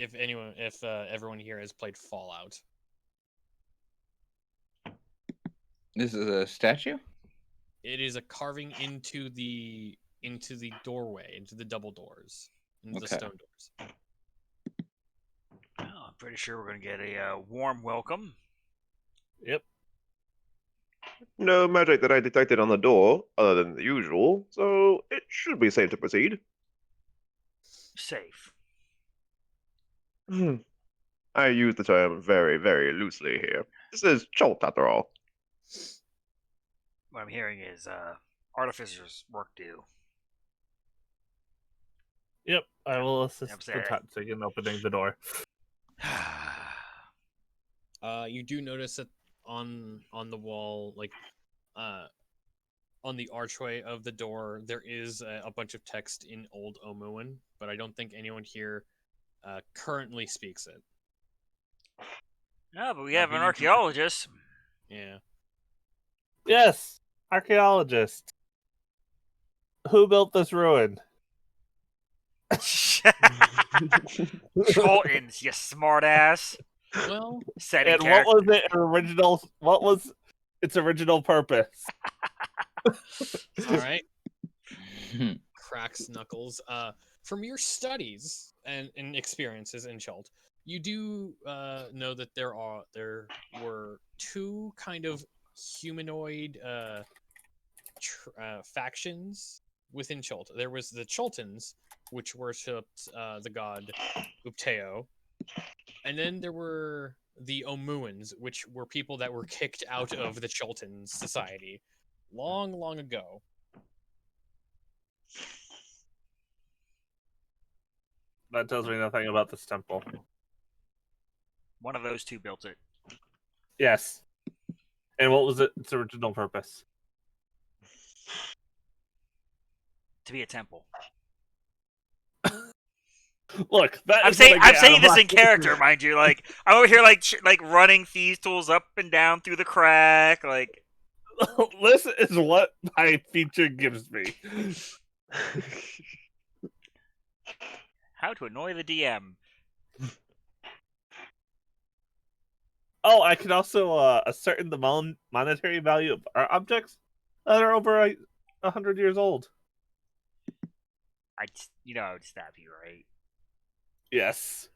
Speaker 2: everyone here has played Fallout.
Speaker 1: This is a statue?
Speaker 2: It is a carving into the doorway, into the double doors, into the
Speaker 1: Okay.
Speaker 2: stone doors.
Speaker 6: Oh, I'm pretty sure we're gonna get a warm welcome.
Speaker 3: Yep.
Speaker 5: No magic that I detected on the door, other than the usual, so it should be safe to proceed.
Speaker 6: Safe.
Speaker 5: I use the term very, very loosely here. This is Cholt, after all.
Speaker 6: What I'm hearing is artificers work due.
Speaker 3: Yep. I will
Speaker 6: I'm
Speaker 3: assist the
Speaker 6: sorry.
Speaker 3: Tatsig in opening the door.
Speaker 2: You do notice that on the wall, like on the archway of the door, there is a bunch of text in Old Omuan, but I don't think anyone here currently speaks it.
Speaker 6: No, but we
Speaker 1: Now,
Speaker 6: have
Speaker 1: who
Speaker 6: an
Speaker 1: you
Speaker 6: archaeologist.
Speaker 2: Yeah.
Speaker 3: Yes, archaeologist. Who built this ruin?
Speaker 6: Choltons, you smartass.
Speaker 2: Well,
Speaker 6: Setting
Speaker 3: And what
Speaker 6: character.
Speaker 3: was it original? What was its original purpose?
Speaker 2: all right. Cracks knuckles. From your studies and experiences in Chult, you do know that there were two kind of humanoid factions within Chult. There was the Chultans, which worshipped the god Upteo, and then there were the Omuans, which were people that were kicked out of the Chultan society long, long ago.
Speaker 3: That tells me nothing about this temple.
Speaker 6: One of those two built it.
Speaker 3: Yes. And what was its original purpose?
Speaker 6: To be a temple.
Speaker 3: Look, that
Speaker 6: I'm
Speaker 3: is what
Speaker 6: saying
Speaker 3: I
Speaker 6: I'm
Speaker 3: get out
Speaker 6: saying
Speaker 3: of
Speaker 6: this
Speaker 3: my-
Speaker 6: in character, mind you. Like I'm over here, like running thieves tools up and down through the crack. Like
Speaker 3: This is what my feature gives me.
Speaker 6: how to annoy the DM.
Speaker 3: Oh, I can also ascertain the monetary value of our objects that are over 100 years old.
Speaker 6: I would stab you, right?
Speaker 3: Yes.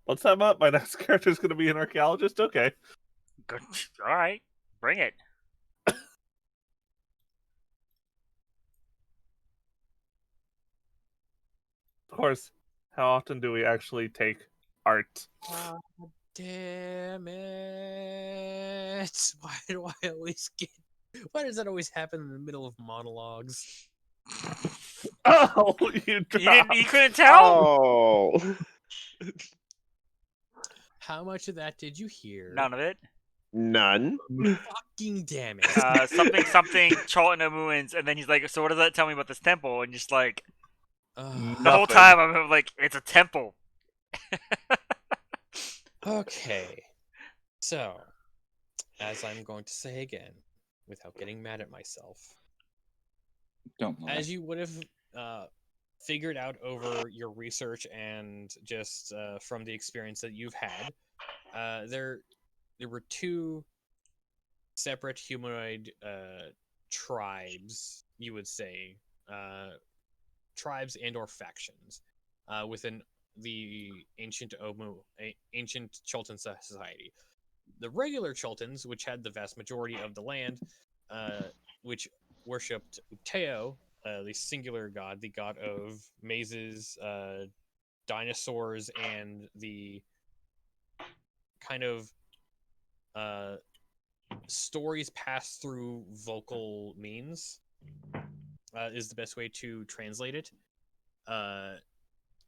Speaker 3: Let's time up. My next character is going to be an archaeologist. Okay.
Speaker 6: Good. All right, bring it.
Speaker 3: Of course, how often do we actually take art?
Speaker 2: Damn it! Why do I always get? Why does that always happen in the middle of monologues?
Speaker 3: Oh, you dropped.
Speaker 6: You couldn't tell.
Speaker 5: Oh,
Speaker 2: How much of that did you hear?
Speaker 6: None of it.
Speaker 5: none.
Speaker 2: Fucking damn it!
Speaker 6: Something Charlton Omuans, and then he's like, so what does that tell me about this temple? And just like
Speaker 2: Ugh.
Speaker 6: the whole
Speaker 3: Nothing.
Speaker 6: time I'm like, it's a temple.
Speaker 2: Okay, so as I'm going to say again, without getting mad at myself.
Speaker 1: Don't lie.
Speaker 2: As you would have figured out over your research and just from the experience that you've had, there were two separate humanoid tribes, you would say, tribes and or factions within the ancient ancient Chultan society. The regular Chultans, which had the vast majority of the land, which worshipped Uteo, the singular god, the god of mazes, dinosaurs, and the kind of stories passed through vocal means, is the best way to translate it.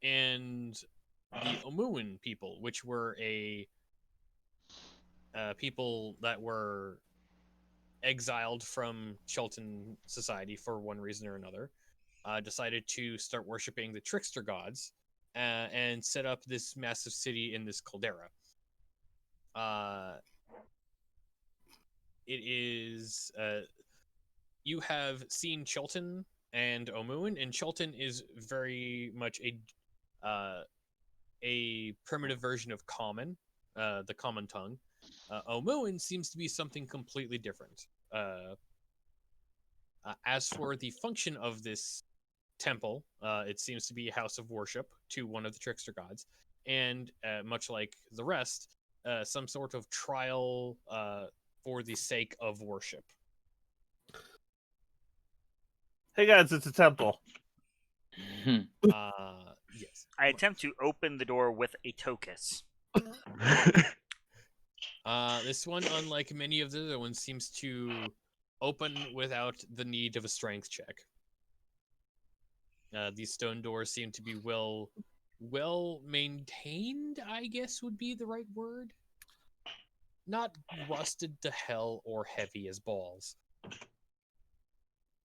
Speaker 2: And the Omuan people, which were a people that were exiled from Chultan society for one reason or another, decided to start worshiping the trickster gods and set up this massive city in this caldera. It is you have seen Chultan and Omuan, and Chultan is very much a primitive version of Common, the Common tongue. Omuan seems to be something completely different. As for the function of this temple, it seems to be a house of worship to one of the trickster gods, and much like the rest, some sort of trial for the sake of worship.
Speaker 3: Hey guys, it's a temple.
Speaker 2: Yes.
Speaker 6: I attempt to open the door with a tokus.
Speaker 2: This one, unlike many of the other ones, seems to open without the need of a strength check. These stone doors seem to be well maintained, I guess would be the right word. Not rusted to hell or heavy as balls.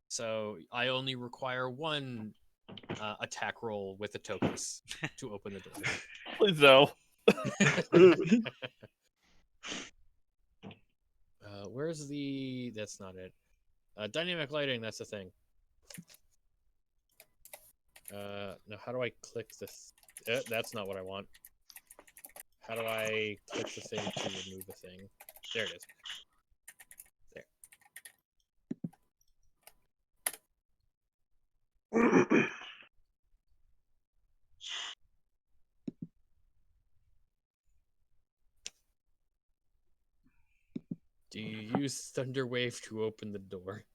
Speaker 2: So I only require one attack roll with a tokus to open the door.
Speaker 3: Please no.
Speaker 2: Where's the... That's not it. Dynamic lighting, that's the thing. Now how do I click this? That's not what I want. How do I click the thing to remove the thing? There it is. There. Do you use Thunderwave to open the door?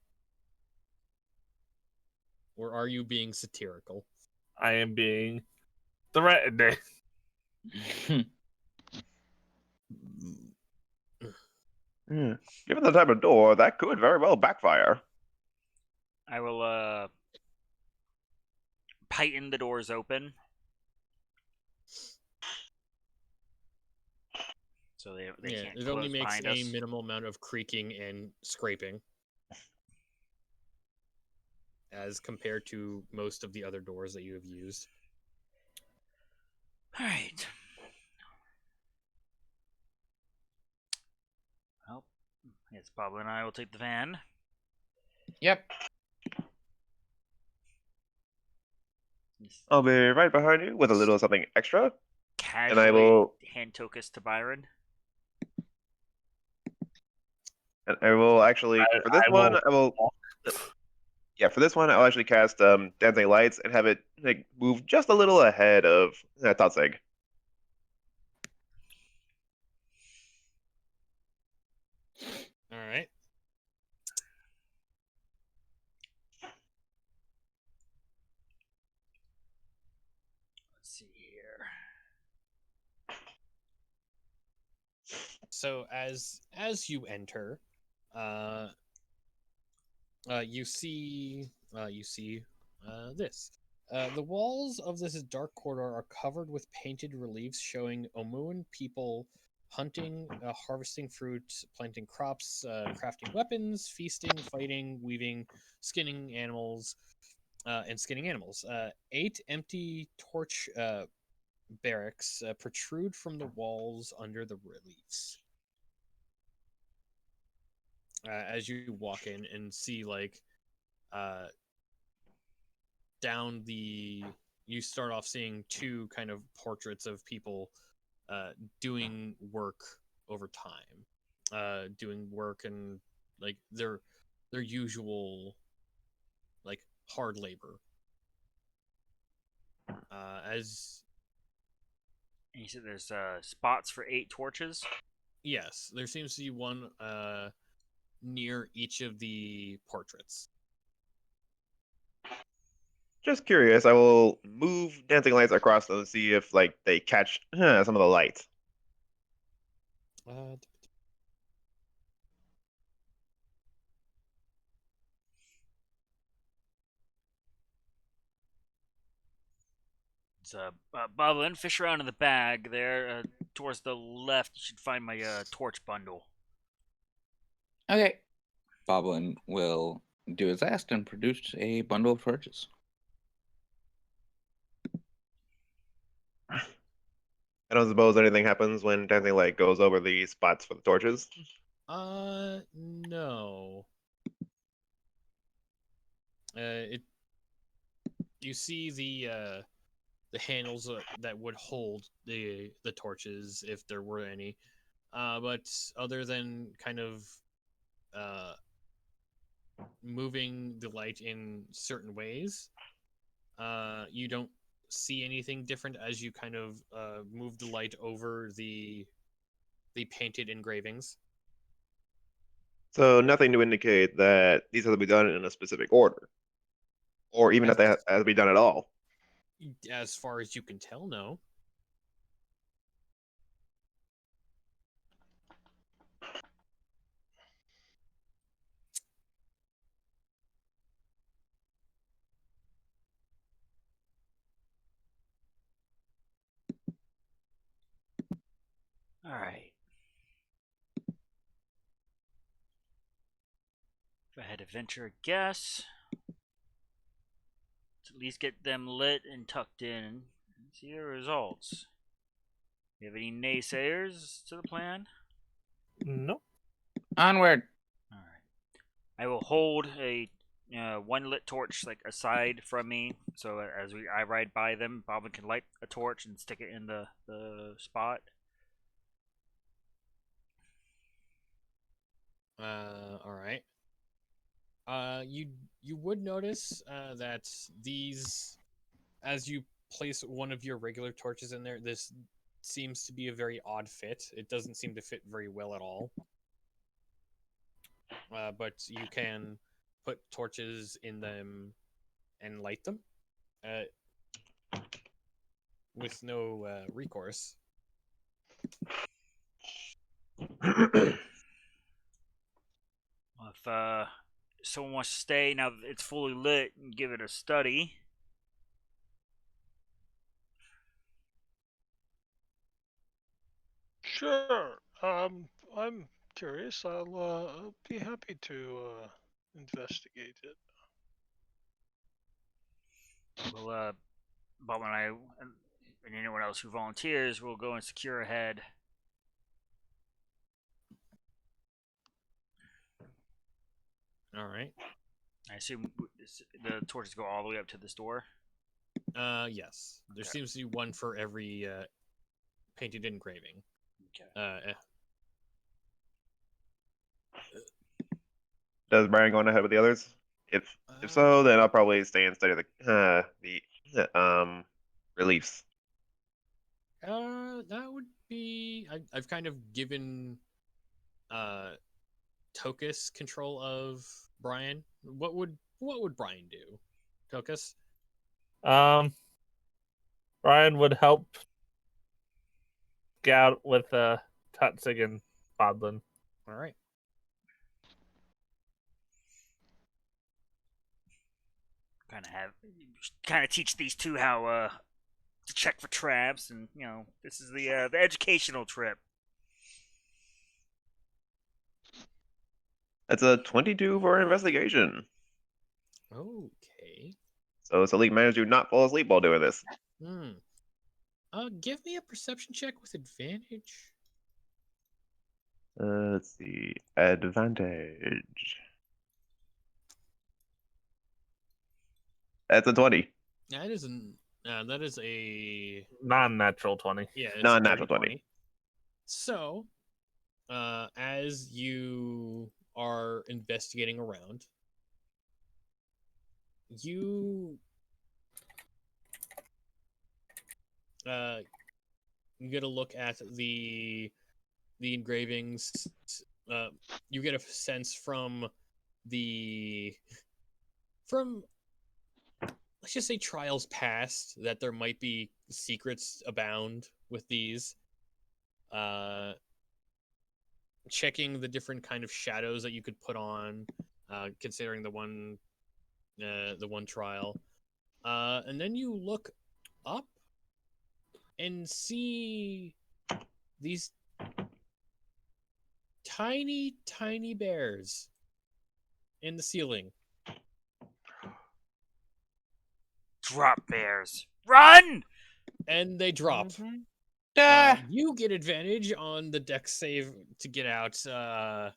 Speaker 2: Or are you being satirical?
Speaker 3: I am being threatening.
Speaker 5: Given the type of door, that could very well backfire.
Speaker 6: I will tighten the doors open. So they can't
Speaker 2: it
Speaker 6: close
Speaker 2: only makes
Speaker 6: behind
Speaker 2: a
Speaker 6: us.
Speaker 2: minimal amount of creaking and scraping as compared to most of the other doors that you have used.
Speaker 6: All right. Well, I guess Bob and I will take the van.
Speaker 1: Yep.
Speaker 5: I'll be right behind you with a little something extra.
Speaker 6: Casually
Speaker 5: will-
Speaker 6: hand tokus to Byron.
Speaker 5: And I will actually, for this one, I will. Yeah, for this one, I'll actually cast Dancing Lights and have it like move just a little ahead of Tatsig.
Speaker 2: All right.
Speaker 6: Let's see here.
Speaker 2: So as you enter, you see this. The walls of this dark corridor are covered with painted reliefs showing Omuan people hunting, harvesting fruit, planting crops, crafting weapons, feasting, fighting, weaving, skinning animals, and skinning animals. 8 empty torch barracks protrude from the walls under the reliefs. as you walk in and see like down the you start off seeing two kind of portraits of people doing work over time, doing work and like their usual like hard labor. As
Speaker 6: And you said there's spots for 8 torches.
Speaker 2: yes, there seems to be one near each of the portraits.
Speaker 5: Just curious, I will move dancing lights across them to see if like they catch some of the lights.
Speaker 2: Uh,
Speaker 6: It's Boblin, fish around in the bag there. Towards the left, you should find my torch bundle.
Speaker 1: Okay. Boblin will do his best and produce a bundle of torches.
Speaker 5: I don't suppose anything happens when dancing light goes over the spots for the torches.
Speaker 2: no. It you see the handles that would hold the torches if there were any, but other than kind of moving the light in certain ways, you don't see anything different as you kind of move the light over the painted engravings.
Speaker 5: So nothing to indicate that these have to be done in a specific order, or even
Speaker 2: As,
Speaker 5: that they have to be done at all.
Speaker 2: as far as you can tell, no.
Speaker 6: All right. If I had to venture a guess, to at least get them lit and tucked in and see the results. You have any naysayers to the plan?
Speaker 3: Nope.
Speaker 1: Onward.
Speaker 6: All right. I will hold a one lit torch like aside from me, so as I ride by them, Bobbin can light a torch and stick it in the spot.
Speaker 2: All right. You would notice that these, as you place one of your regular torches in there, this seems to be a very odd fit. It doesn't seem to fit very well at all. But you can put torches in them and light them with no recourse.
Speaker 6: If someone wants to stay now that it's fully lit and give it a study.
Speaker 4: Sure. I'm curious. I'll be happy to investigate it.
Speaker 6: Well, Bob and I and anyone else who volunteers will go and secure ahead.
Speaker 2: All right.
Speaker 6: I assume the torches go all the way up to this door.
Speaker 2: Yes. There
Speaker 6: Okay.
Speaker 2: seems to be one for every painted engraving.
Speaker 6: Okay.
Speaker 5: Does Brian go on ahead with the others? If so, then I'll probably stay and study the reliefs.
Speaker 2: That would be. I've kind of given Tokus control of Brian. What would Brian do? Tokus?
Speaker 3: Brian would help Scout with Tutzig and Bodlin.
Speaker 2: All right.
Speaker 6: Kind of teach these two how to check for traps, and this is the educational trip.
Speaker 5: That's a 22 for investigation.
Speaker 2: Okay.
Speaker 5: So it's elite managed to not fall asleep while doing this.
Speaker 2: Give me a perception check with advantage.
Speaker 5: Let's see. Advantage. That's a 20.
Speaker 2: That is an that is a
Speaker 3: Non-natural 20.
Speaker 2: yeah, it's a
Speaker 5: Non-natural
Speaker 2: dirty
Speaker 5: 20.
Speaker 2: 20. So, as you are investigating around, you you get a look at the engravings. Uh, you get a sense from the from let's just say trials past that there might be secrets abound with these. Uh, checking the different kind of shadows that you could put on, considering the one trial, and then you look up and see these tiny bears in the ceiling.
Speaker 6: Drop bears. Run!
Speaker 2: And they drop.
Speaker 1: Ah!
Speaker 2: You get advantage on the dex save to get out. I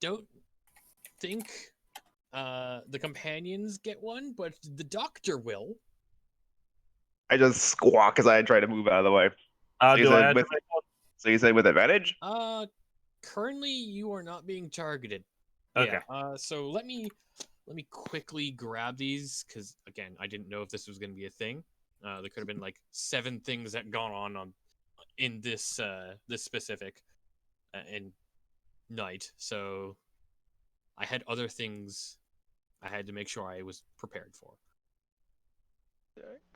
Speaker 2: don't think the companions get one, but the doctor will.
Speaker 5: I just squawk as I try to move out of the way. you
Speaker 3: Do I
Speaker 5: said
Speaker 3: have to
Speaker 5: with-
Speaker 3: make one?
Speaker 5: So you said with advantage?
Speaker 2: Currently you are not being targeted.
Speaker 3: Okay.
Speaker 2: Yeah. So let me quickly grab these because again, I didn't know if this was going to be a thing. There could have been like 7 things that gone on in this this specific in night. So I had other things I had to make sure I was prepared for.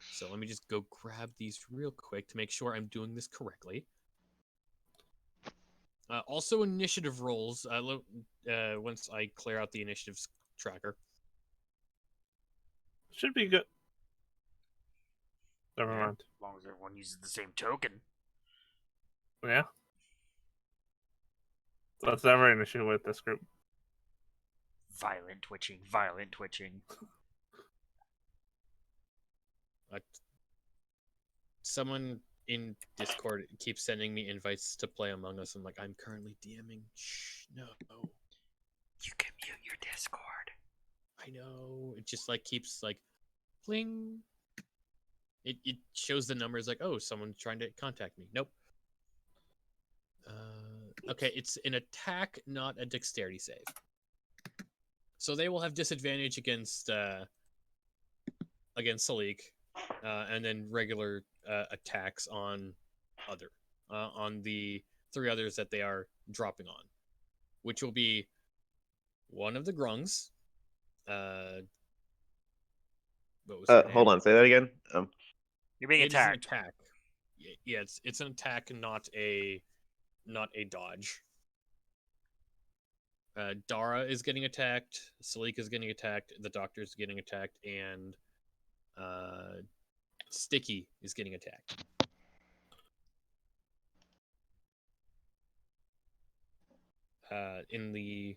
Speaker 2: So let me just go grab these real quick to make sure I'm doing this correctly. Also, initiative rolls. Once I clear out the initiatives tracker.
Speaker 3: Should be good. Never
Speaker 6: Yeah,
Speaker 3: mind.
Speaker 6: as long as everyone uses the same token.
Speaker 3: Yeah. That's never an issue with this group.
Speaker 6: Violent twitching, violent twitching.
Speaker 2: Someone in Discord keeps sending me invites to play Among Us. I'm like, I'm currently DMing. Shh, no.
Speaker 6: You can mute your Discord.
Speaker 2: I know. It just like keeps like, pling. It shows the numbers like, oh, someone's trying to contact me. Nope. Okay, it's an attack, not a dexterity save. So they will have disadvantage against Salik, and then regular attacks on on the 3 others that they are dropping on, which will be one of the grungs. What was her
Speaker 5: Hold
Speaker 2: name?
Speaker 5: on, say that again.
Speaker 6: You're being
Speaker 2: It is an
Speaker 6: attacked.
Speaker 2: attack. Yeah, it's an attack, not a dodge. Dara is getting attacked. Salik is getting attacked. The doctor is getting attacked, and Sticky is getting attacked. In the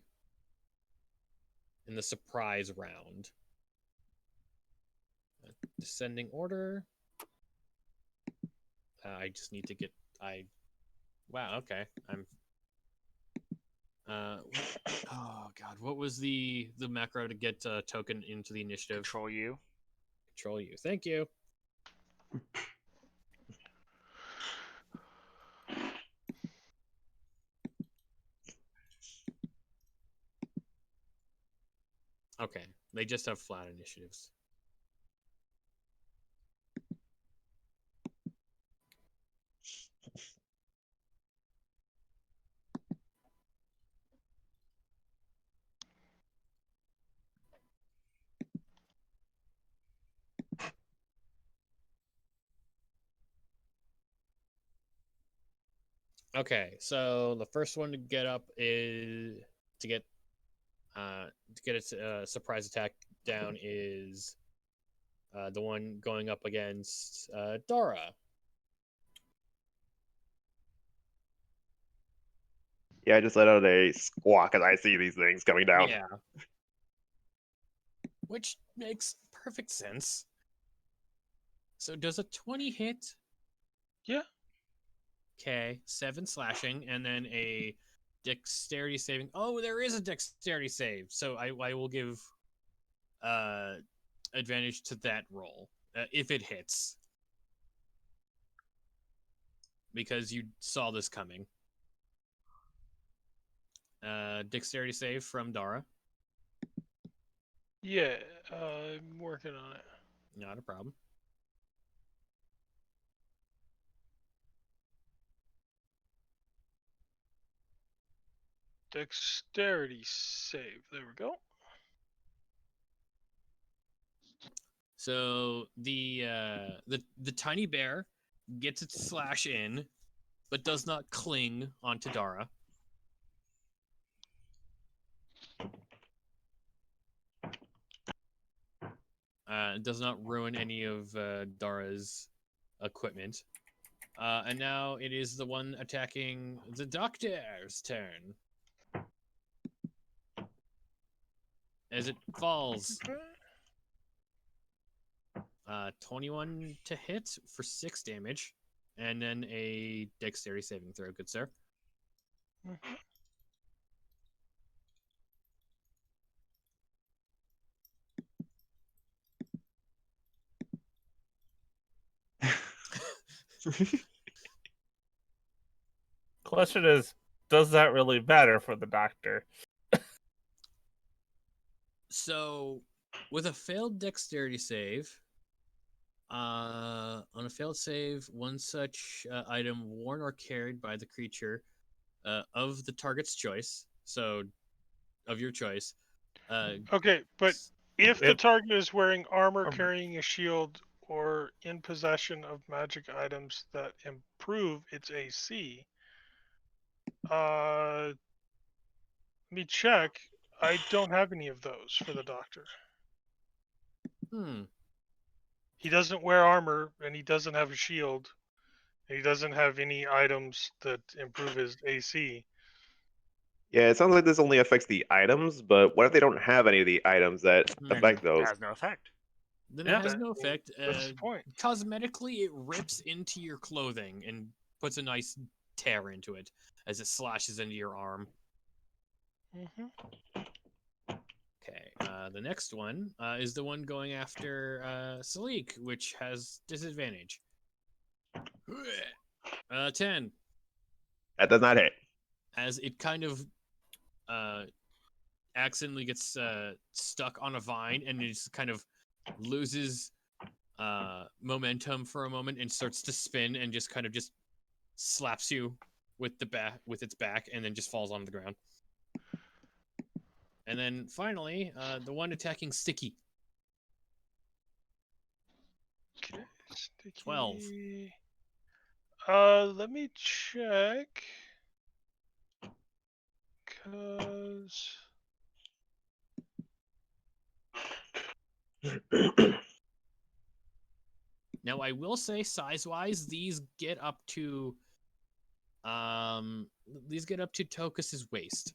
Speaker 2: surprise round. Descending order. I just need to get wow, okay. I'm oh god, what was the macro to get token into the initiative?
Speaker 6: Control you.
Speaker 2: Control you. Thank you. Okay, they just have flat initiatives. Okay, so the first one to get up is to get its surprise attack down is the one going up against Dara.
Speaker 5: Yeah, I just let out a squawk as I see these things coming down.
Speaker 2: Yeah. Which makes perfect sense. So does a 20 hit?
Speaker 4: Yeah.
Speaker 2: Okay, 7 slashing, and then a dexterity saving. Oh, there is a dexterity save, so I will give advantage to that roll if it hits, because you saw this coming. Dexterity save from Dara.
Speaker 4: Yeah, I'm working on it.
Speaker 2: Not a problem.
Speaker 4: Dexterity save. There we go.
Speaker 2: So the tiny bear gets its slash in, but does not cling onto Dara. Does not ruin any of Dara's equipment. And now it is the one attacking the doctor's turn. As it falls. 21 to hit for 6 damage. And then a dexterity saving throw, good sir.
Speaker 3: Question is, does that really matter for the doctor?
Speaker 2: So, with a failed dexterity save, on a failed save, one such item worn or carried by the creature of the target's choice, so of your choice.
Speaker 4: Okay, but if the
Speaker 3: If-
Speaker 4: target is wearing armor, carrying a shield, or in possession of magic items that improve its AC, let me check. I don't have any of those for the doctor. He doesn't wear armor, and he doesn't have a shield. And he doesn't have any items that improve his AC.
Speaker 5: Yeah, it sounds like this only affects the items, but what if they don't have any of the items that affect
Speaker 6: It
Speaker 5: those?
Speaker 6: has no effect.
Speaker 2: Then
Speaker 3: Yeah.
Speaker 2: it has no effect.
Speaker 4: That's the point.
Speaker 2: Cosmetically, it rips into your clothing and puts a nice tear into it as it slashes into your arm. Okay, the next one is the one going after Salik, which has disadvantage. 10.
Speaker 5: That does not hit.
Speaker 2: As it kind of accidentally gets stuck on a vine and it just kind of loses momentum for a moment and starts to spin and just kind of just slaps you with its back and then just falls on the ground. And then finally, the one attacking Sticky.
Speaker 4: Okay, Sticky.
Speaker 2: 12.
Speaker 4: Let me check. Cause
Speaker 2: Now I will say, size-wise, these get up to Tokus's waist.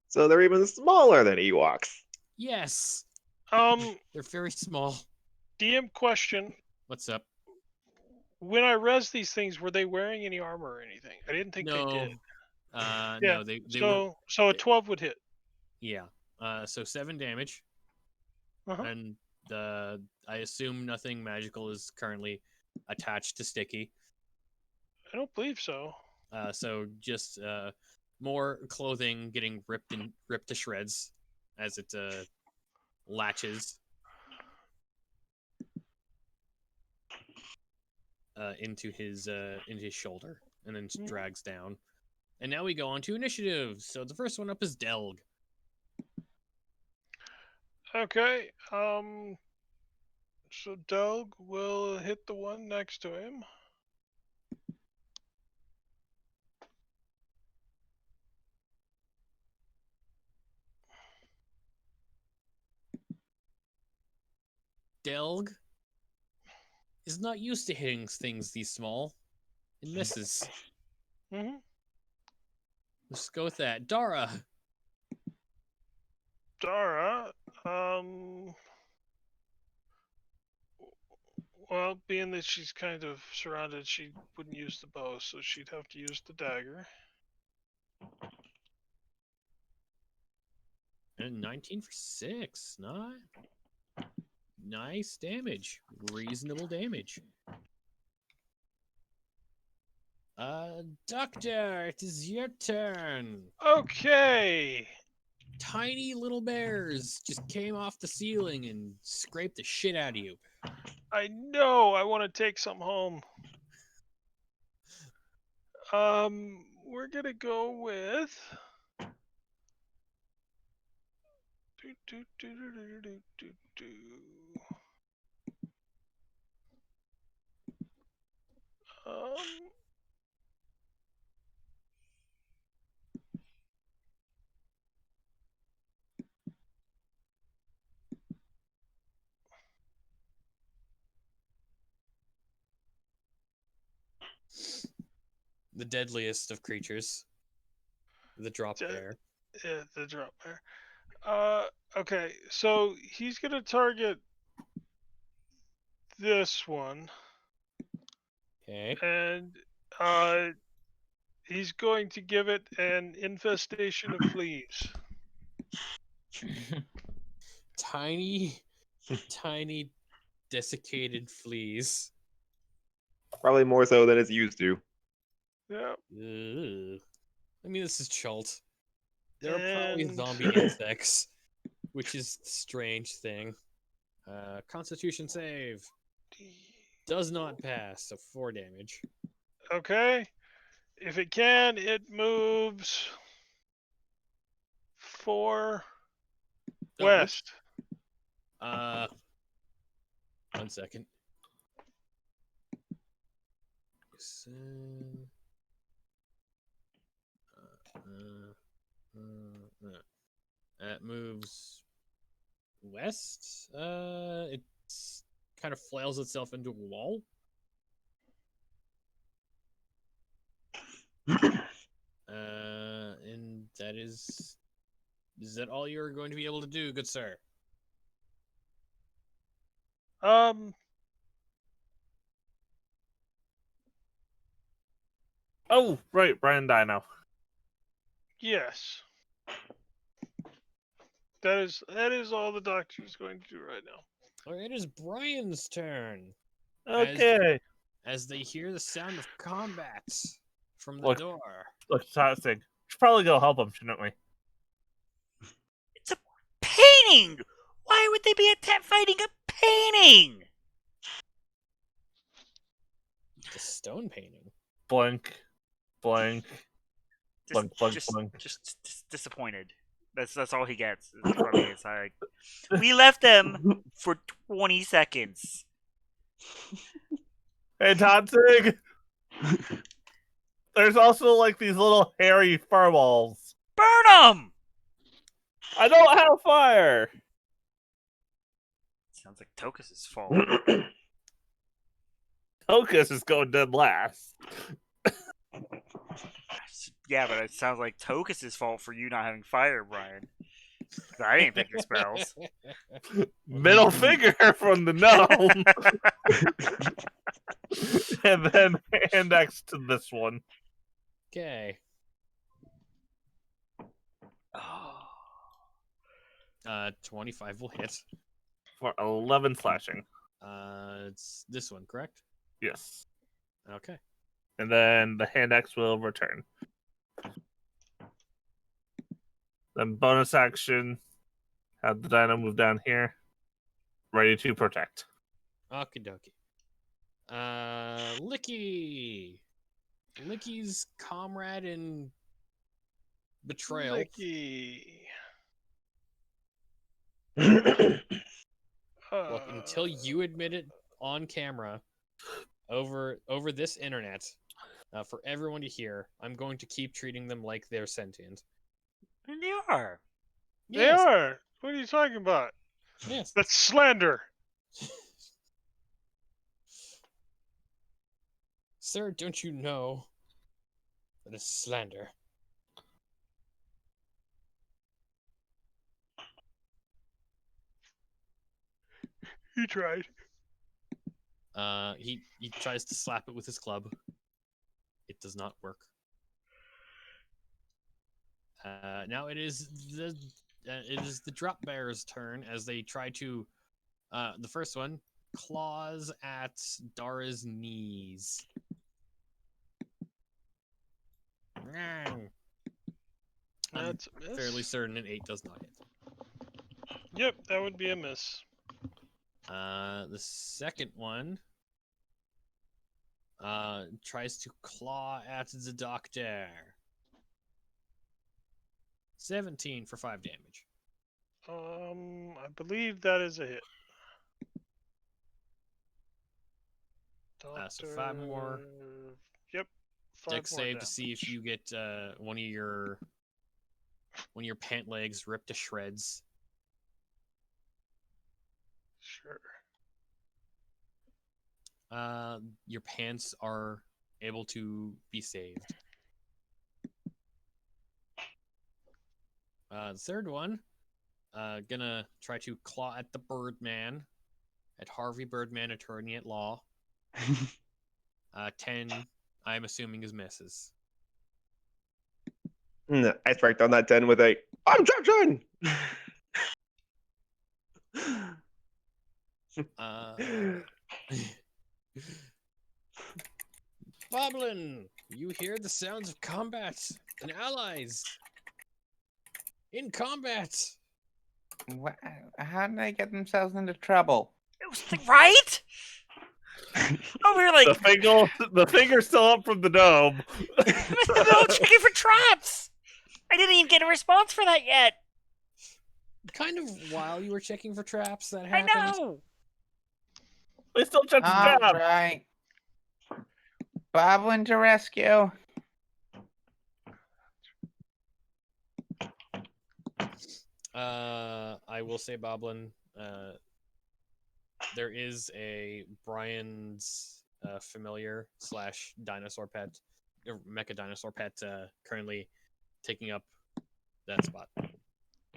Speaker 5: So they're even smaller than Ewoks.
Speaker 2: Yes,
Speaker 4: um,
Speaker 2: they're very small.
Speaker 4: DM question:
Speaker 2: What's up?
Speaker 4: when I res these things, were they wearing any armor or anything? I didn't think they
Speaker 2: No,
Speaker 4: did.
Speaker 2: yeah.
Speaker 4: Yeah.
Speaker 2: No, they were.
Speaker 4: So a 12 would hit.
Speaker 2: Yeah. So 7 damage,
Speaker 4: Uh-huh.
Speaker 2: and I assume nothing magical is currently attached to Sticky.
Speaker 4: I don't believe so.
Speaker 2: So just more clothing getting ripped to shreds as it latches into his shoulder and then drags down. And now we go on to initiative. So the first one up is Delg.
Speaker 4: Okay. So Doug will hit the one next to him.
Speaker 2: Delg is not used to hitting things these small. It misses.
Speaker 4: Mm-hmm.
Speaker 2: Let's go with that. Dara.
Speaker 4: Dara, Well, being that she's kind of surrounded, she wouldn't use the bow, so she'd have to use the dagger.
Speaker 2: And 19 for 6. Not nice damage. Reasonable damage. Doctor, it is your turn.
Speaker 4: Okay.
Speaker 2: Tiny little bears just came off the ceiling and scraped the shit out of you.
Speaker 4: I know. I want to take some home. We're gonna go with. Do, do, do, do, do, do, do, do.
Speaker 2: The deadliest of creatures. The drop bear.
Speaker 4: Yeah, the drop bear. Okay, so he's gonna target this one,
Speaker 2: Okay.
Speaker 4: and he's going to give it an infestation of fleas.
Speaker 2: Tiny, tiny, desiccated fleas.
Speaker 5: Probably more so than it's used to.
Speaker 4: Yeah.
Speaker 2: Ugh. I mean, this is Chult. There are probably
Speaker 4: And
Speaker 2: zombie insects, which is the strange thing. Constitution save. Does not pass, so 4 damage.
Speaker 4: okay, if it can, it moves 4
Speaker 2: Oh,
Speaker 4: west.
Speaker 2: One second. It moves west. It kind of flails itself into a wall. And that is that all you're going to be able to do, good sir?
Speaker 3: Oh, right, Brian Dino.
Speaker 4: Yes. That is all the doctor's going to do right now.
Speaker 2: All right, it is Brian's turn.
Speaker 3: Okay.
Speaker 2: As they hear the sound of combat from the
Speaker 3: Look.
Speaker 2: door.
Speaker 3: Look, toxic. Should probably go help him, shouldn't we?
Speaker 6: It's a painting! Why would they be fighting a painting?
Speaker 2: The stone painting.
Speaker 3: Blank. Blank. Blink, blink,
Speaker 6: Just,
Speaker 3: blink.
Speaker 6: just disappointed. That's all he gets from me. It's like we left them for 20 seconds.
Speaker 3: Hey, Toxic! There's also like these little hairy fireballs.
Speaker 6: Burn them!
Speaker 3: I don't have fire!
Speaker 6: Sounds like Tokus's fault.
Speaker 3: Tokus is going dead last.
Speaker 6: Yeah, but it sounds like Tokus's fault for you not having fire, Brian. I didn't pick your spells.
Speaker 3: Middle finger from the gnome. And then index to this one.
Speaker 2: Okay.
Speaker 6: Oh.
Speaker 2: 25 will hit.
Speaker 3: For 11 slashing.
Speaker 2: It's this one, correct?
Speaker 3: Yes.
Speaker 2: Okay.
Speaker 3: And then the hand axe will return. Then bonus action. Have the dino move down here. Ready to protect.
Speaker 2: Okie dokie. Licky. Licky's comrade in betrayal.
Speaker 4: Licky.
Speaker 2: Look, until you admit it on camera, over this internet, for everyone to hear, I'm going to keep treating them like they're sentient.
Speaker 6: And they are.
Speaker 4: They are. What are you talking about?
Speaker 2: Yes.
Speaker 4: That's slander.
Speaker 2: Sir, don't you know that is slander?
Speaker 4: He tried.
Speaker 2: He tries to slap it with his club. It does not work. Now it is the drop bear's turn as they try to. The first one claws at Dara's knees. I'm
Speaker 4: That's a miss.
Speaker 2: fairly certain an 8 does not hit.
Speaker 4: Yep, that would be a miss.
Speaker 2: The second one tries to claw at the doctor. 17 for 5 damage.
Speaker 4: I believe that is a hit.
Speaker 2: So 5 more.
Speaker 4: Yep. 5
Speaker 2: Dex
Speaker 4: more
Speaker 2: save
Speaker 4: damage.
Speaker 2: to see if you get one of your pant legs ripped to shreds.
Speaker 4: Sure.
Speaker 2: Your pants are able to be saved. The third one, gonna try to claw at the Birdman, at Harvey Birdman, attorney at law. 10, I'm assuming, is misses.
Speaker 5: I striked on that 10 with a objection.
Speaker 2: Boblin, you hear the sounds of combat and allies in combat.
Speaker 1: How did they get themselves into trouble?
Speaker 6: It was right. Oh, we were like
Speaker 3: The finger's still up from the dome.
Speaker 6: I'm in the middle of checking for traps. I didn't even get a response for that yet.
Speaker 2: Kind of while you were checking for traps, that
Speaker 6: I
Speaker 2: happened.
Speaker 6: know.
Speaker 3: We still checked the
Speaker 1: All
Speaker 3: trap.
Speaker 1: right. Boblin to rescue.
Speaker 2: I will say, Boblin, there is a Brian's familiar / dinosaur pet, or mecha dinosaur pet, currently taking up that spot.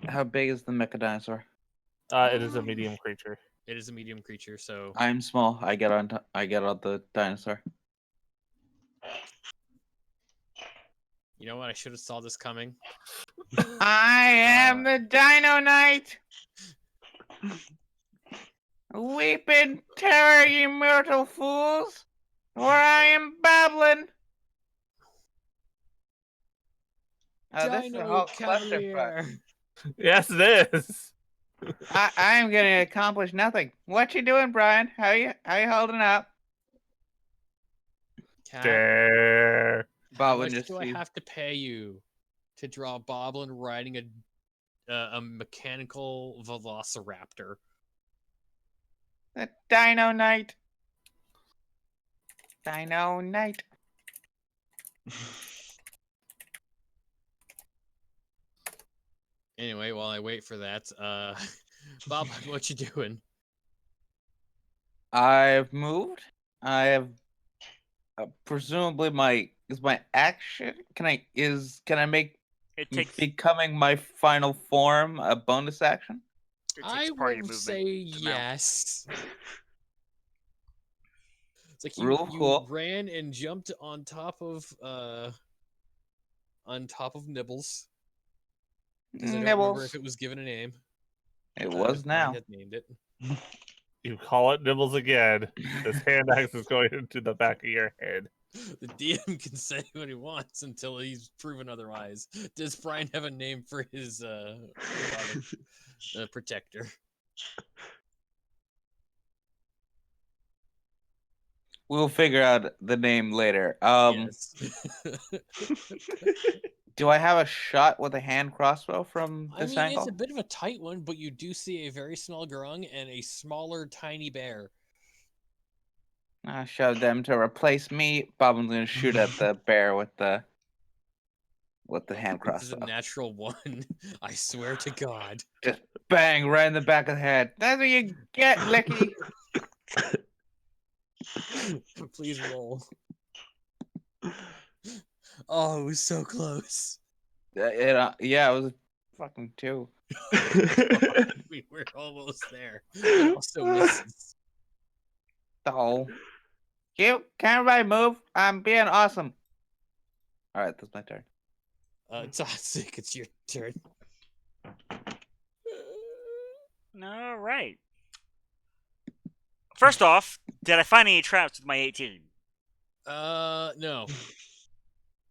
Speaker 1: How big is the mecha dinosaur?
Speaker 3: It is a medium creature.
Speaker 2: It is a medium creature, so
Speaker 1: I'm small. I get on the dinosaur.
Speaker 2: you know what? I should have saw this coming.
Speaker 1: I am the Dino Knight. Weep in terror, ye mortal fools, for I am Boblin. Oh, this is a
Speaker 2: Dino
Speaker 1: whole clusterfuck.
Speaker 2: Cavalier.
Speaker 3: Yes, it is.
Speaker 1: I am gonna accomplish nothing. What you doing, Brian? How you holding up?
Speaker 2: Cat,
Speaker 3: Dare.
Speaker 2: how
Speaker 1: Boblin
Speaker 2: much
Speaker 1: just
Speaker 2: do I
Speaker 1: sees.
Speaker 2: have to pay you to draw Boblin riding a mechanical velociraptor?
Speaker 1: The Dino Knight. Dino Knight.
Speaker 2: Anyway, while I wait for that, Boblin, what you doing?
Speaker 1: I've moved. I have presumably my action. Can I make
Speaker 6: It takes
Speaker 1: becoming my final form a bonus action?
Speaker 2: I
Speaker 6: part of your
Speaker 2: would
Speaker 6: movement
Speaker 2: say
Speaker 6: to mount.
Speaker 2: yes. It's like
Speaker 1: Real
Speaker 2: you
Speaker 1: cool.
Speaker 2: ran and jumped on top of Nibbles. Because I don't remember if it was given a name.
Speaker 1: It was
Speaker 2: If Brian
Speaker 1: now.
Speaker 2: had named it.
Speaker 3: You call it Nibbles again. This hand axe is going into the back of your head.
Speaker 2: The DM can say what he wants until he's proven otherwise. Does Brian have a name for his robotic protector?
Speaker 1: We'll figure out the name later.
Speaker 2: Yes.
Speaker 1: Do I have a shot with a hand crossbow from
Speaker 2: I
Speaker 1: this
Speaker 2: mean,
Speaker 1: angle?
Speaker 2: it's a bit of a tight one, but you do see a very small grung and a smaller, tiny bear.
Speaker 1: I showed them to replace me. Boblin's gonna shoot at the bear with the hand
Speaker 2: This is a
Speaker 1: crossbow.
Speaker 2: natural 1. I swear to God.
Speaker 1: Just bang right in the back of the head. That's what you get, Licky.
Speaker 2: Please roll. Oh, it was so close.
Speaker 1: Yeah, it was fucking 2.
Speaker 2: We were almost there. It also misses.
Speaker 1: So, can everybody move? I'm being awesome. All right, that's my turn.
Speaker 2: Toxic, it's your turn.
Speaker 6: All right. First off, did I find any traps with my 18?
Speaker 2: No.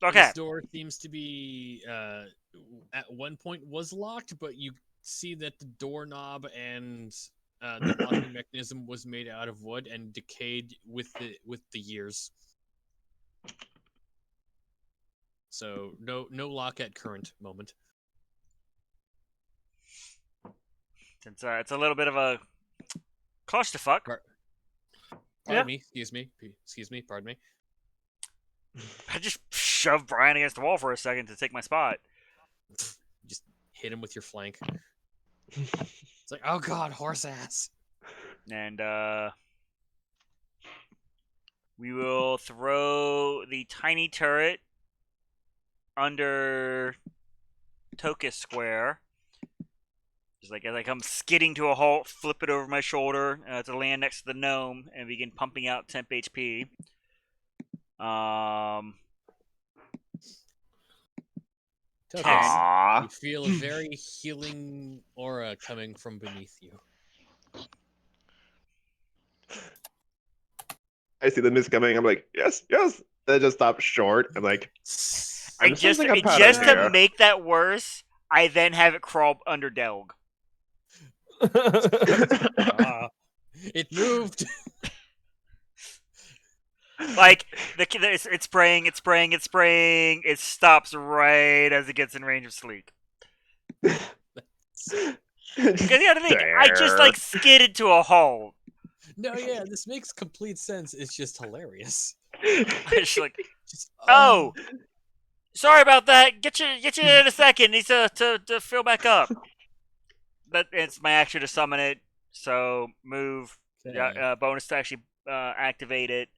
Speaker 6: Okay.
Speaker 2: This door seems to be at one point was locked, but you see that the doorknob and the locking mechanism was made out of wood and decayed with the years. So no lock at current moment.
Speaker 6: Since it's a little bit of a clusterfuck.
Speaker 2: Pardon me. Excuse me. Pardon me.
Speaker 6: I just shoved Brian against the wall for a second to take my spot.
Speaker 2: Just hit him with your flank. It's like, oh god, horse ass.
Speaker 6: And we will throw the tiny turret under Tokus Square. Just like as I come skidding to a halt, flip it over my shoulder to land next to the gnome and begin pumping out temp HP.
Speaker 2: Tokus, you feel a very healing aura coming from beneath you.
Speaker 5: I see the mist coming. I'm like, yes, yes. Then I just stop short. I'm like, I'm sensing a pattern
Speaker 6: Just
Speaker 5: here.
Speaker 6: to make that worse, I then have it crawl under Delg.
Speaker 2: It moved.
Speaker 6: Like it's spraying. It stops right as it gets in range of Sleek. Because you gotta think, I just like skidded to a halt.
Speaker 2: No, yeah, this makes complete sense. It's just hilarious.
Speaker 6: It's like, oh, sorry about that. Get you in a second. Needs to fill back up. But it's my action to summon it. So move.
Speaker 2: Okay.
Speaker 6: Yeah, bonus to actually activate it.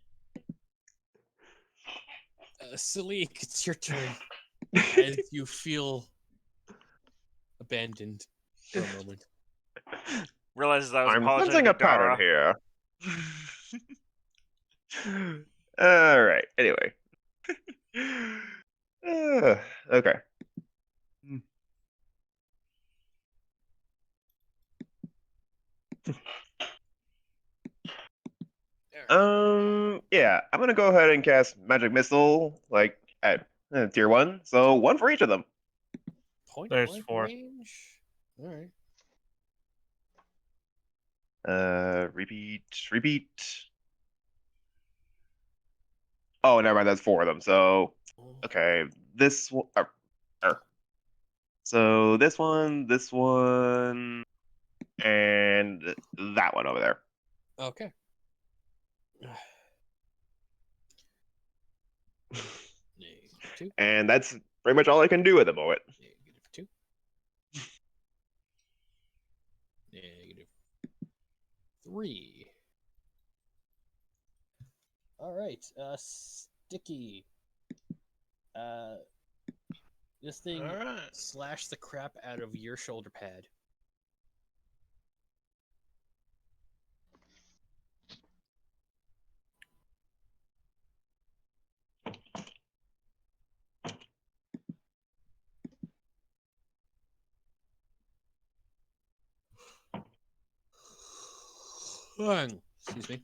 Speaker 2: Salik, it's your turn. As you feel abandoned for a moment.
Speaker 6: Realizes I was
Speaker 5: I'm
Speaker 6: apologizing
Speaker 5: sensing
Speaker 6: to
Speaker 5: a pattern
Speaker 6: Dara.
Speaker 5: here. All right. Anyway. Okay. Yeah, I'm gonna go ahead and cast Magic Missile, like at tier 1. So 1 for each of them.
Speaker 2: Point
Speaker 3: There's
Speaker 2: blank
Speaker 3: 4.
Speaker 2: range. All right.
Speaker 5: Repeat. Oh, never mind. That's 4 of them. So, okay, this one. So this one, and that one over there.
Speaker 2: Okay. -2.
Speaker 5: And that's pretty much all I can do at the moment.
Speaker 2: -2. -3. All right. Sticky. This thing slashed the crap out of your shoulder pad. Excuse me.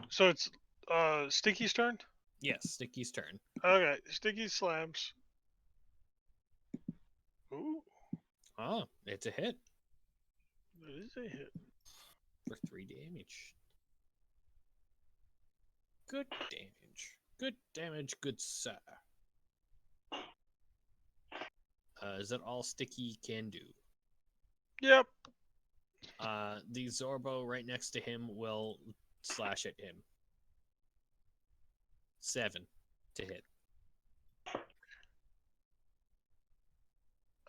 Speaker 4: So it's Sticky's turn?
Speaker 2: Yes, Sticky's turn.
Speaker 4: Okay, Sticky slams. Ooh,
Speaker 2: Oh, it's a hit
Speaker 4: that is a hit.
Speaker 2: for 3 damage. Good damage. Good damage, good sir. Is that all Sticky can do?
Speaker 4: Yep.
Speaker 2: The Zorbo right next to him will slash at him. 7 to hit.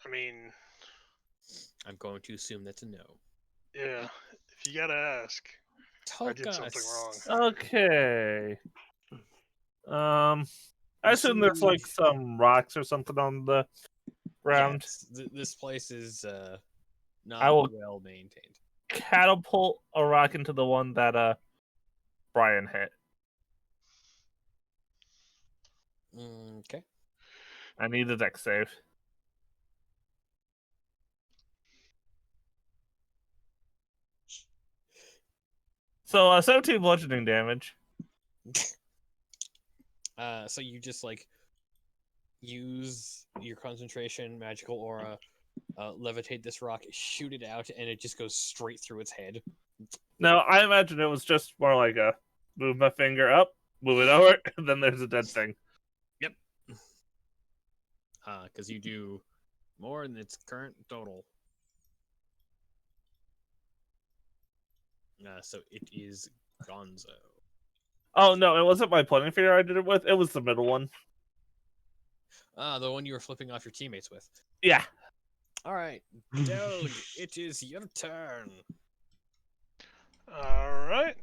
Speaker 4: I mean,
Speaker 2: I'm going to assume that's a no.
Speaker 4: yeah. If you gotta ask, I did something wrong.
Speaker 3: Okay. I assume there's like some rocks or something on the round.
Speaker 2: Yes, this place is
Speaker 3: I
Speaker 2: not
Speaker 3: will
Speaker 2: well maintained.
Speaker 3: catapult a rock into the one that Brian hit.
Speaker 2: Okay.
Speaker 3: I need a dex save. So 17 bludgeoning damage.
Speaker 2: So you just like use your concentration magical aura, levitate this rock, shoot it out, and it just goes straight through its head.
Speaker 3: No, I imagine it was just more like a move my finger up, move it over, and then there's a dead thing.
Speaker 2: Yep. Because you do more than its current total. So it is Gonzo.
Speaker 3: Oh no, it wasn't my pointing finger I did it with. It was the middle one.
Speaker 2: The one you were flipping off your teammates with.
Speaker 3: Yeah.
Speaker 2: All right, Delg, it is your turn.
Speaker 4: All right.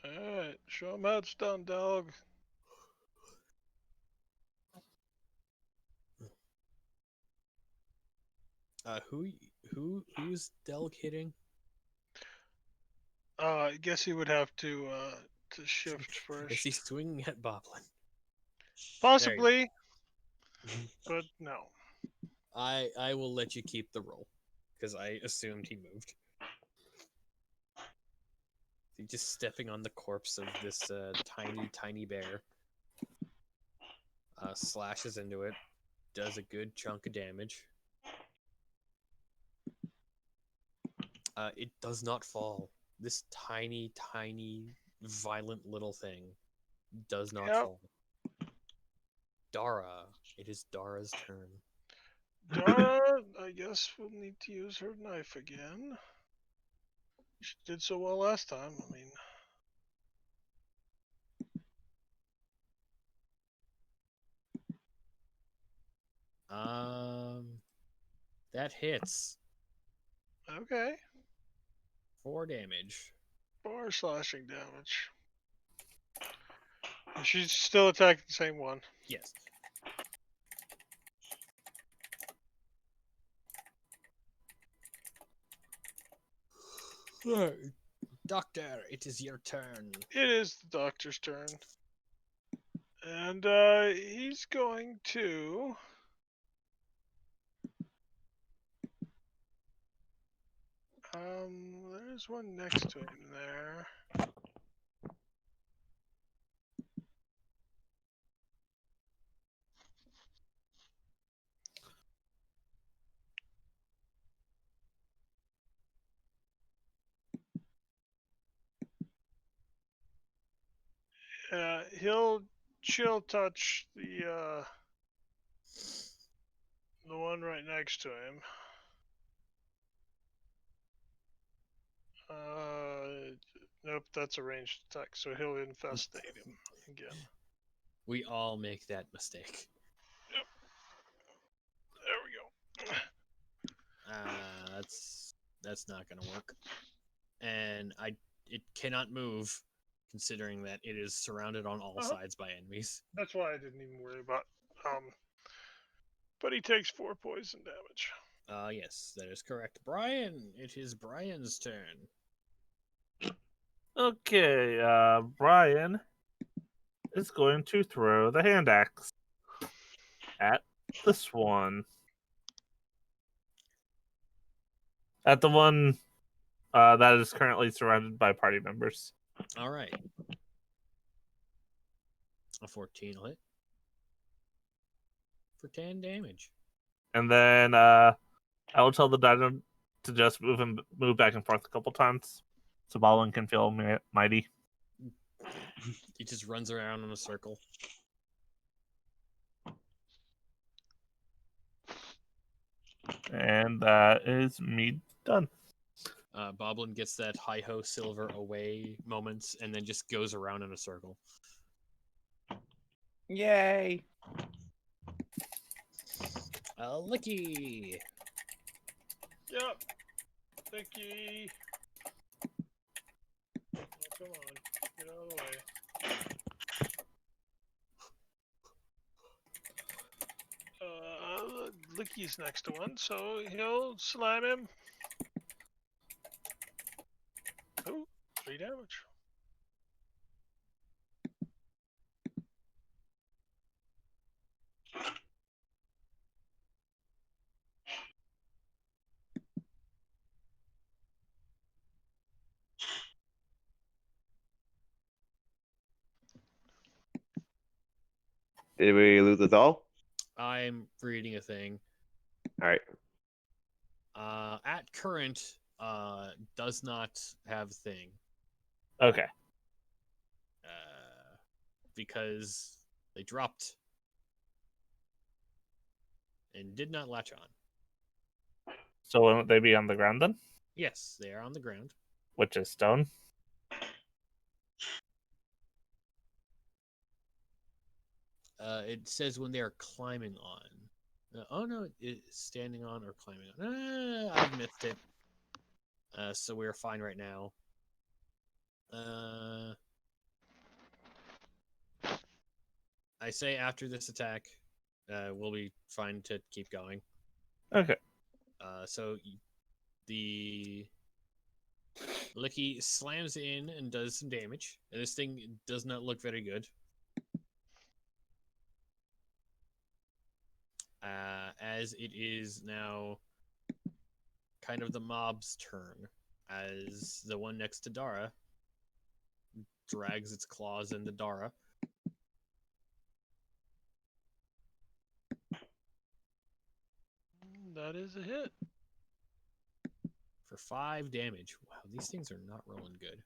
Speaker 4: All right. Show 'em how it's done, dog.
Speaker 2: Who's Delg hitting?
Speaker 4: I guess he would have to shift
Speaker 2: Is he
Speaker 4: first.
Speaker 2: swinging at Boblin?
Speaker 4: Possibly, but no.
Speaker 2: I will let you keep the roll because I assumed he moved. He's just stepping on the corpse of this tiny bear. Slashes into it, does a good chunk of damage. It does not fall. This tiny, violent little thing does not fall. Dara, it is Dara's turn.
Speaker 4: Dara, I guess, will need to use her knife again. She did so well last time. I mean,
Speaker 2: That hits.
Speaker 4: okay.
Speaker 2: 4 damage.
Speaker 4: 4 slashing damage. And she's still attacking the same one.
Speaker 2: Yes. Doctor, it is your turn.
Speaker 4: It is the doctor's turn. And he's going to... there's one next to him there. He'll chill touch the one right next to him. Nope, that's a ranged attack, so he'll infestate him again.
Speaker 2: We all make that mistake.
Speaker 4: Yep. There we go.
Speaker 2: That's not gonna work. And it cannot move, considering that it is surrounded on all sides by enemies.
Speaker 4: That's why I didn't even worry about. But he takes 4 poison damage.
Speaker 2: Yes, that is correct. Brian, it is Brian's turn.
Speaker 3: Okay, Brian is going to throw the hand axe at this one. At the one that is currently surrounded by party members.
Speaker 2: All right. A 14 will hit for 10 damage.
Speaker 3: And then I will tell the dino to just move back and forth a couple times so Baldwin can feel mighty.
Speaker 2: He just runs around in a circle.
Speaker 3: And that is me done.
Speaker 2: Boblin gets that hi-ho silver away moments and then just goes around in a circle.
Speaker 1: Yay!
Speaker 2: Licky!
Speaker 4: Yep. Sticky. Oh, come on. Get out of the way. Licky's next to one, so he'll slam him. Oh, 3 damage.
Speaker 5: Did we lose it all?
Speaker 2: I'm reading a thing.
Speaker 5: All right.
Speaker 2: At current, does not have thing.
Speaker 3: Okay.
Speaker 2: Because they dropped and did not latch on.
Speaker 3: So won't they be on the ground then?
Speaker 2: Yes, they are on the ground.
Speaker 3: Which is stone?
Speaker 2: It says when they are climbing on. Oh no, it's standing on or climbing on. I've missed it. So we're fine right now. I say after this attack, we'll be fine to keep going.
Speaker 3: Okay.
Speaker 2: So the Licky slams in and does some damage. And this thing does not look very good. As it is now kind of the mob's turn, as the one next to Dara drags its claws into Dara.
Speaker 4: That is a hit.
Speaker 2: For 5 damage. Wow, these things are not rolling good.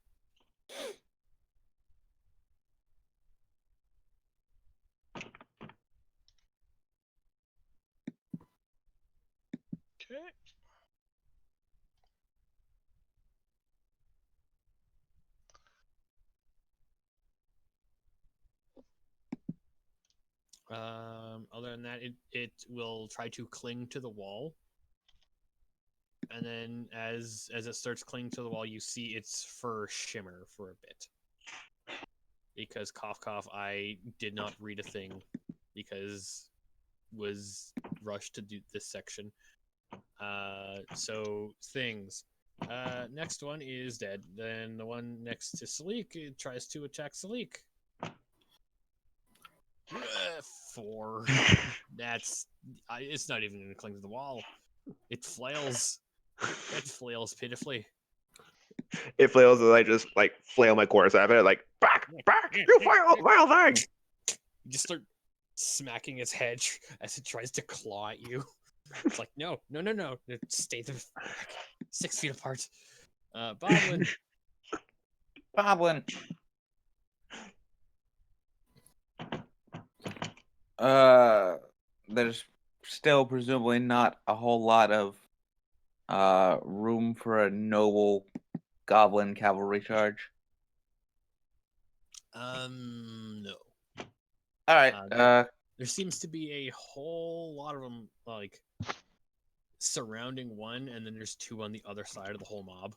Speaker 4: Okay.
Speaker 2: Other than that, it will try to cling to the wall. And then as it starts clinging to the wall, you see its fur shimmer for a bit. Because cough cough, I did not read a thing because was rushed to do this section. So things. Next one is dead. Then the one next to Salik tries to attack Salik. 4. That's it's not even gonna cling to the wall. It flails. It flails pitifully.
Speaker 5: It flails and I just like flail my chorus at it, like back, you vile thing.
Speaker 2: You just start smacking its head as it tries to claw at you. It's like no. Stay the back. 6 feet apart. Boblin.
Speaker 1: Boblin. There's still presumably not a whole lot of room for a noble goblin cavalry charge.
Speaker 2: No.
Speaker 1: All right.
Speaker 2: There seems to be a whole lot of them, like surrounding one, and then there's 2 on the other side of the whole mob.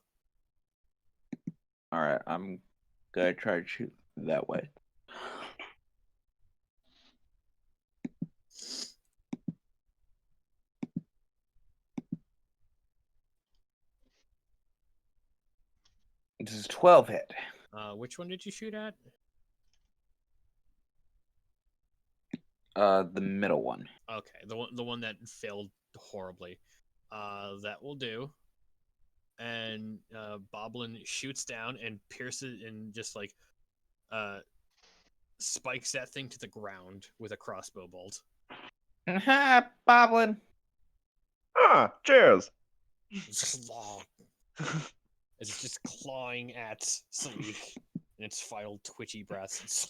Speaker 1: All right. I'm gonna try to shoot that way. This is 12 hit.
Speaker 2: Which one did you shoot at?
Speaker 1: The middle one.
Speaker 2: Okay, the one that failed horribly. That will do. And Boblin shoots down and pierces and just like spikes that thing to the ground with a crossbow bolt.
Speaker 1: Boblin.
Speaker 5: Ah, cheers.
Speaker 2: As it's just clawing at Salik in its final twitchy breaths.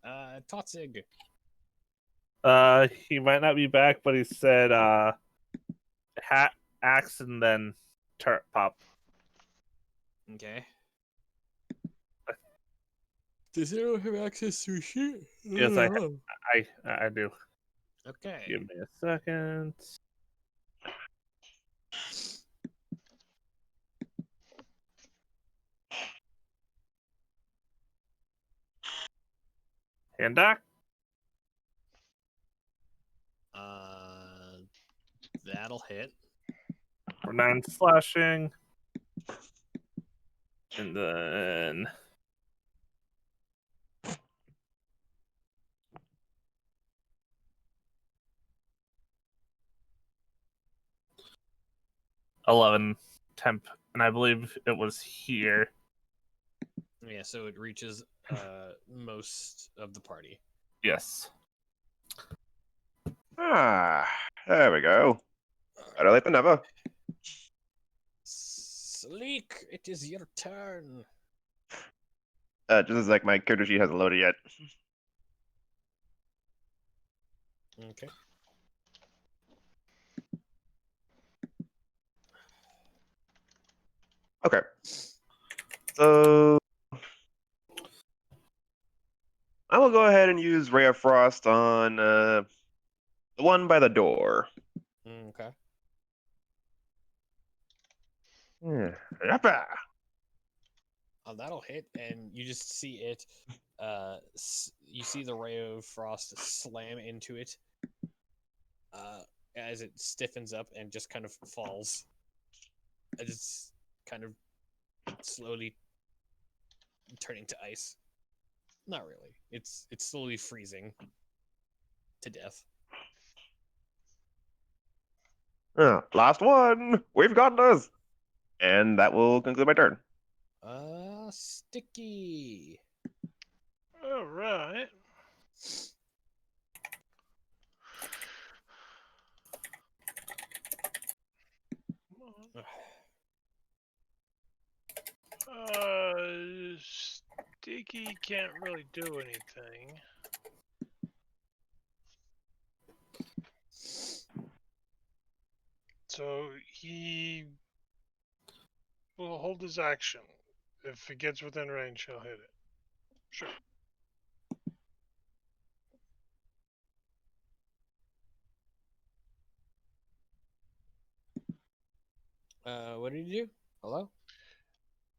Speaker 2: Totzig.
Speaker 3: He might not be back, but he said hat, axe, and then turret pop.
Speaker 2: Okay. Does anyone have access to shit?
Speaker 3: Yes, I do.
Speaker 2: Okay.
Speaker 3: Give me a second. And Doc.
Speaker 2: That'll hit.
Speaker 3: For 9 slashing. And then 11 temp, and I believe it was here.
Speaker 2: Yeah, so it reaches most of the party.
Speaker 3: Yes.
Speaker 5: Ah, there we go. Better late than never.
Speaker 2: Sleek, it is your turn.
Speaker 5: Just as like my character sheet hasn't loaded yet.
Speaker 2: Okay.
Speaker 5: Okay. So I will go ahead and use Ray of Frost on the one by the door.
Speaker 2: Okay.
Speaker 5: Yappa!
Speaker 2: That'll hit, and you just see it. You see the ray of frost slam into it as it stiffens up and just kind of falls. It's kind of slowly turning to ice. Not really. It's slowly freezing to death.
Speaker 5: Last one! We've got this! And that will conclude my turn.
Speaker 2: Sticky.
Speaker 4: All right. Sticky can't really do anything. So he will hold his action. If it gets within range, he'll hit it. Sure.
Speaker 2: What did you do? Hello?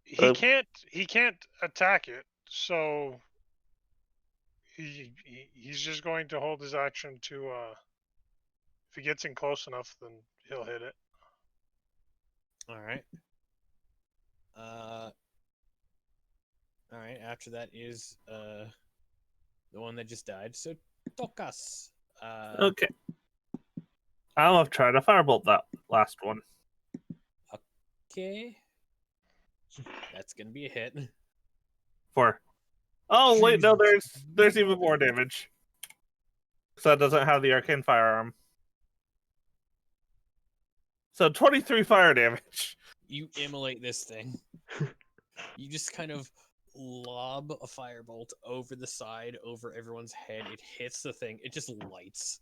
Speaker 4: He can't attack it, so he's just going to hold his action to if he gets in close enough, then he'll hit it.
Speaker 2: All right. All right. After that is the one that just died. So Tokas.
Speaker 3: Okay. I'll try to firebolt that last one.
Speaker 2: Okay. That's gonna be a hit.
Speaker 3: For oh wait, no, there's even more damage. So that doesn't have the arcane firearm. So 23 fire damage.
Speaker 2: You immolate this thing. You just kind of lob a firebolt over the side, over everyone's head. It hits the thing. It just lights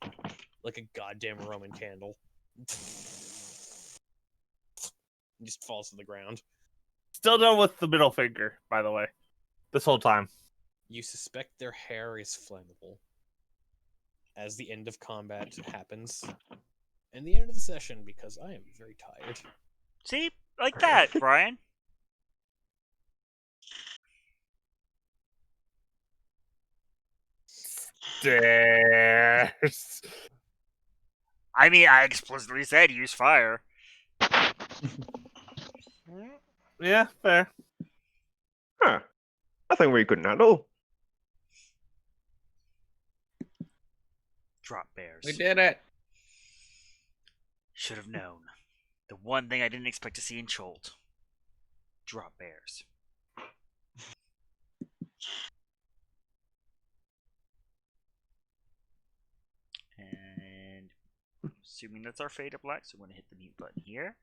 Speaker 2: like a goddamn Roman candle. It just falls to the ground.
Speaker 3: Still done with the middle finger, by the way. This whole time.
Speaker 2: You suspect their hair is flammable. As the end of combat happens. And the end of the session, because I am very tired.
Speaker 6: See? Like that, Brian.
Speaker 3: Stairs.
Speaker 6: I mean, I explicitly said use fire.
Speaker 3: Yeah, fair.
Speaker 5: Huh. Nothing we couldn't handle.
Speaker 6: Drop bears.
Speaker 1: We did it.
Speaker 6: Should have known. The one thing I didn't expect to see in Cholt. Drop bears. And assuming that's our fate of black, so I'm going to hit the mute button here.